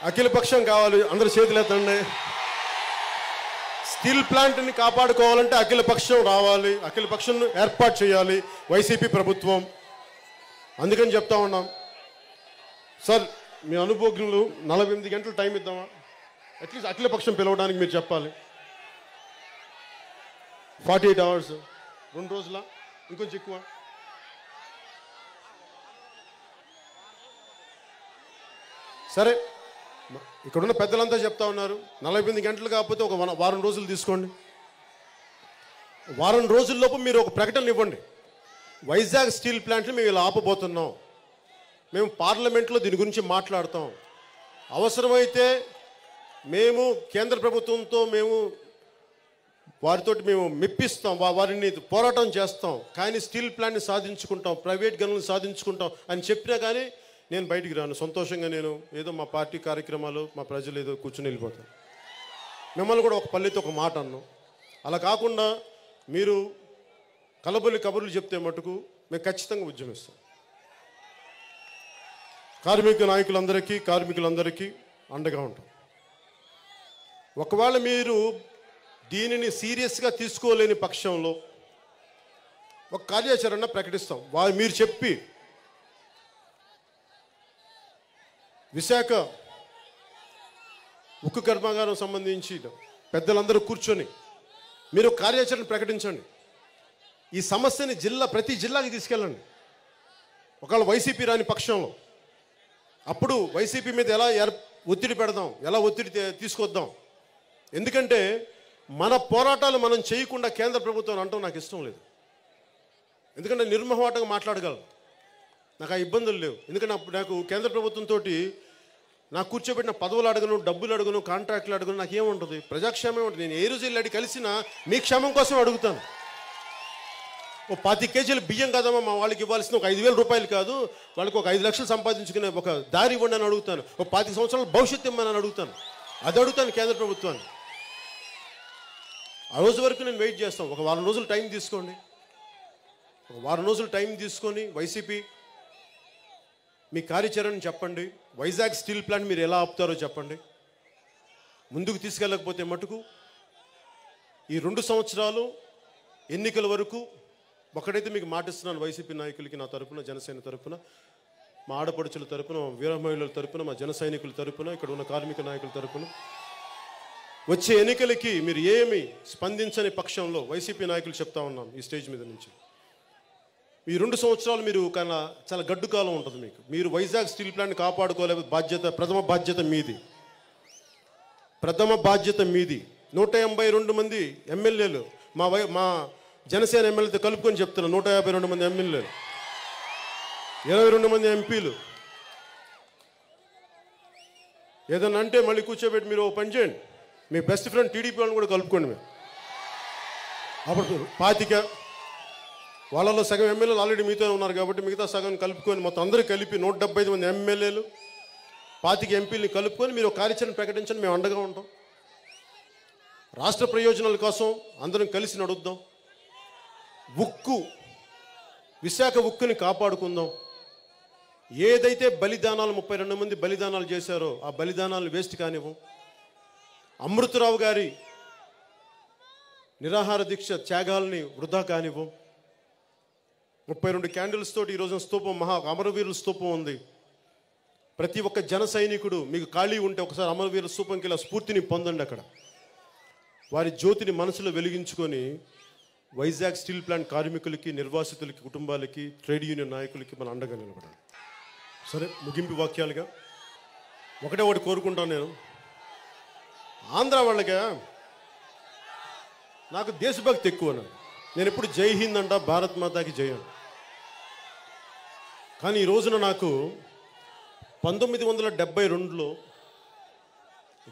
అఖిలపక్షం కావాలి, అందరు చేతులు ఎత్తండి. స్టీల్ ప్లాంట్ని కాపాడుకోవాలంటే అఖిలపక్షం రావాలి, అఖిలపక్షం ఏర్పాటు చేయాలి వైసీపీ ప్రభుత్వం. అందుకని చెప్తా ఉన్నాం. సార్ మీ అనుభవజ్ఞులు 48 గంటలు టైం ఇద్దామా? అట్లీస్ట్ అఖిలపక్షం పిలవడానికి మీరు చెప్పాలి. 48 అవర్స్, 2 రోజుల, ఇంకొంచెం ఎక్కువ. సరే, ఇక్కడున్న పెద్దలంతా చెప్తా ఉన్నారు 48 గంటలు కాకపోతే ఒక వారం రోజులు తీసుకోండి. వారం రోజుల్లోపు మీరు ఒక ప్రకటన ఇవ్వండి, వైజాగ్ స్టీల్ ప్లాంట్ని మేము ఇలా ఆపబోతున్నాం, మేము పార్లమెంట్లో దీని గురించి మాట్లాడతాం, అవసరమైతే మేము కేంద్ర ప్రభుత్వంతో వారితో మేము మెప్పిస్తాం, వారిని పోరాటం చేస్తాం, కానీ స్టీల్ ప్లాంట్ని సాధించుకుంటాం, ప్రైవేట్ గనులను సాధించుకుంటాం అని చెప్పినా కానీ నేను బయటికి రాను. సంతోషంగా నేను ఏదో మా పార్టీ కార్యక్రమాలు, మా ప్రజలు ఏదో కూర్చొని వెళ్ళిపోతాను. మిమ్మల్ని కూడా ఒక పల్లెతో ఒక మాట అన్నాం. అలా కాకుండా మీరు కలబొల్లి కబుర్లు చెప్తే మటుకు మేము ఖచ్చితంగా ఉద్యమిస్తాం. కార్మికులందరికీ అండగా ఉంటాం. ఒకవేళ మీరు దీనిని సీరియస్గా తీసుకోలేని పక్షంలో ఒక కార్యాచరణ ప్రకటిస్తాం. మీరు చెప్పి విశాఖ ఉక్కు కర్మాగారం సంబంధించి పెద్దలందరూ కూర్చొని మీరు కార్యాచరణ ప్రకటించండి. ఈ సమస్యని ప్రతి జిల్లాకి తీసుకెళ్ళండి. ఒకవేళ వైసీపీ రాని పక్షంలో అప్పుడు వైసీపీ మీద ఎలా ఒత్తిడి పెడదాం, ఎలా ఒత్తిడి తీసుకొద్దాం. ఎందుకంటే మన పోరాటాలు మనం చేయకుండా కేంద్ర ప్రభుత్వం అంటాం నాకు ఇష్టం లేదు. ఎందుకంటే నిర్మోహమాటంగా మాట్లాడగలను, నాకు ఆ ఇబ్బందులు లేవు. ఎందుకంటే నాకు కేంద్ర ప్రభుత్వంతో నాకు కూర్చోబెట్టిన పదవులు అడగను, డబ్బులు అడగను, కాంట్రాక్టులు అడగను, నాకేముంటుంది, ప్రజాక్షేమం ఉంటుంది. నేను ఏ రోజు వెళ్ళి కలిసినా మీ క్షేమం కోసం అడుగుతాను. ఓ 25 కేజీలు బియ్యం కదమ్మా మా వాళ్ళకి ఇవ్వాల్సిన ఒక 5,000 రూపాయలు కాదు, వాళ్ళకి ఒక 5 లక్షలు సంపాదించుకునే ఒక దారి ఇవ్వండి అని అడుగుతాను. ఒక 25 సంవత్సరాల భవిష్యత్తు ఇమ్మని అడుగుతాను. అది అడుగుతాను కేంద్ర ప్రభుత్వాన్ని. ఆ రోజు వరకు నేను వెయిట్ చేస్తాను. ఒక వారం రోజులు టైం తీసుకోండి. ఒక వారం రోజులు టైం తీసుకొని వైసీపీ మీ కార్యాచరణ చెప్పండి. వైజాగ్ స్టీల్ ప్లాంట్ మీరు ఎలా ఆపుతారో చెప్పండి. ముందుకు తీసుకెళ్ళకపోతే మటుకు ఈ 2 సంవత్సరాలు ఎన్నికల వరకు ఒకటైతే మీకు మాటిస్తున్నాను, వైసీపీ నాయకులకి నా తరపున, జనసేన తరపున, మా ఆడపడుచుల తరపున, మా వీర మహిళల తరపున, మా జన సైనికుల తరపున, ఇక్కడ ఉన్న కార్మిక నాయకుల తరపున వచ్చే ఎన్నికలకి మీరు ఏమి స్పందించని పక్షంలో వైసీపీ నాయకులు చెప్తా ఉన్నాను ఈ స్టేజ్ మీద నుంచి, ఈ 2 సంవత్సరాలు మీరు కన్నా చాలా గడ్డు కాలం ఉంటుంది మీకు. మీరు వైజాగ్ స్టీల్ ప్లాంట్ కాపాడుకోలేకపోతే ప్రథమ బాధ్యత మీది. ప్రథమ బాధ్యత మీది. 182 మంది ఎమ్మెల్యేలు మా జనసేన ఎమ్మెల్యేతో కలుపుకొని చెప్తున్నారు. 152 మంది ఎమ్మెల్యేలు, 22 మంది ఎంపీలు. ఏదన్నా అంటే మళ్ళీ కూర్చోబెట్టి మీరు పని చేయండి, మీ బెస్ట్ ఫ్రెండ్ టీడీపీ వాళ్ళని కూడా కలుపుకోండి. మేము అప్పుడు 25 వాళ్ళలో సగం ఎమ్మెల్యేలు ఆల్రెడీ మీతో ఉన్నారు కాబట్టి మిగతా సగం కలుపుకొని మొత్తం అందరూ కలిపి 175 మంది ఎమ్మెల్యేలు 25 ఎంపీలని కలుపుకొని మీరు కార్యాచరణ ప్రకటించండి. మేము అండగా ఉంటాం. రాష్ట్ర ప్రయోజనాల కోసం అందరం కలిసి నడుద్దాం. విశాఖ ఉక్కుని కాపాడుకుందాం. ఏదైతే బలిదానాలు 32 మంది బలిదానాలు చేశారో ఆ బలిదానాలను వేస్ట్ కానివ్వం. అమృతరావు గారి నిరాహార దీక్ష త్యాగాల్ని వృధా కానివ్వం. 32 క్యాండిల్స్ తోటి ఈరోజు స్తూపం, అమరవీరుల స్తూపం ఉంది. ప్రతి ఒక్క జన సైనికుడు మీకు ఖాళీ ఉంటే ఒకసారి అమరవీరుల స్తూపంకి ఇలా స్ఫూర్తిని పొందండి. అక్కడ వారి జ్యోతిని మనసులో వెలిగించుకొని వైజాగ్ స్టీల్ ప్లాంట్ కార్మికులకి, నిర్వాసితులకి, కుటుంబాలకి, ట్రేడ్ యూనియన్ నాయకులకి మన అండగా నిలబడాలి. సరే, ముగింపు వాక్యాలుగా ఒకటి కోరుకుంటాను నేను. ఆంధ్ర వాళ్ళగా నాకు దేశభక్తి ఎక్కువ. నేను ఎప్పుడు జై హింద్ అంట, భారత్ మాతాకి జై అంట. కానీ ఈ రోజున నాకు 1972లో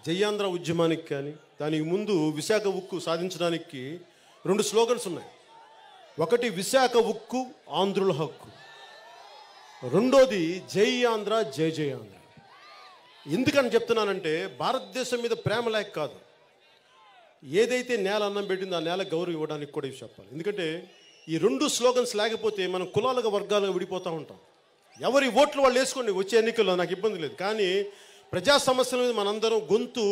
జయాంధ్ర ఉద్యమానికి కానీ దానికి ముందు విశాఖ ఉక్కు సాధించడానికి 2 స్లోగన్స్ ఉన్నాయి. ఒకటి విశాఖ ఉక్కు ఆంధ్రుల హక్కు, రెండోది జై ఆంధ్ర జై జై ఆంధ్ర. ఎందుకని చెప్తున్నానంటే భారతదేశం మీద ప్రేమ లేక కాదు, ఏదైతే నేల అన్నం పెట్టిందో ఆ నేల గౌరవం ఇవ్వడానికి కూడా ఇవి చెప్పాలి. ఎందుకంటే ఈ 2 స్లోగన్స్ లేకపోతే మనం కులాలుగా వర్గాలుగా విడిపోతూ ఉంటాం. ఎవరి ఓట్లు వాళ్ళు వేసుకోండి వచ్చే ఎన్నికల్లో, నాకు ఇబ్బంది లేదు. కానీ ప్రజా సమస్యల మీద మనందరం గొంతు,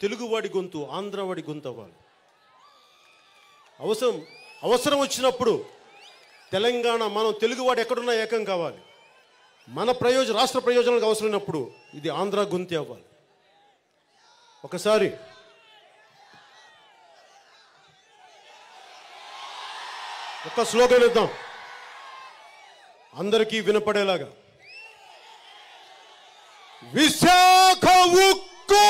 తెలుగువాడి గొంతు ఆంధ్రవాడి గొంతు అవ్వాలి. అవసరం వచ్చినప్పుడు తెలంగాణ, మనం తెలుగువాడు ఎక్కడున్నా ఏకం కావాలి. మన రాష్ట్ర ప్రయోజనాలకు అవసరమైనప్పుడు ఇది ఆంధ్ర గొంతు అవ్వాలి. ఒకసారి ఒక స్లోగన్ ఇద్దాం అందరికీ వినపడేలాగా. విశాఖ ఉక్కు,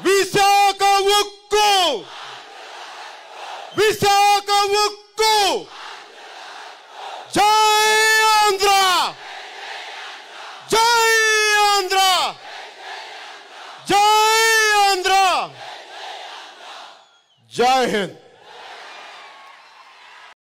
విశాఖ ఉక్కు, విశాఖ ఉక్కు, జై ఆంధ్ర, జై ఆంధ్ర, జై ఆంధ్ర, జై హింద్.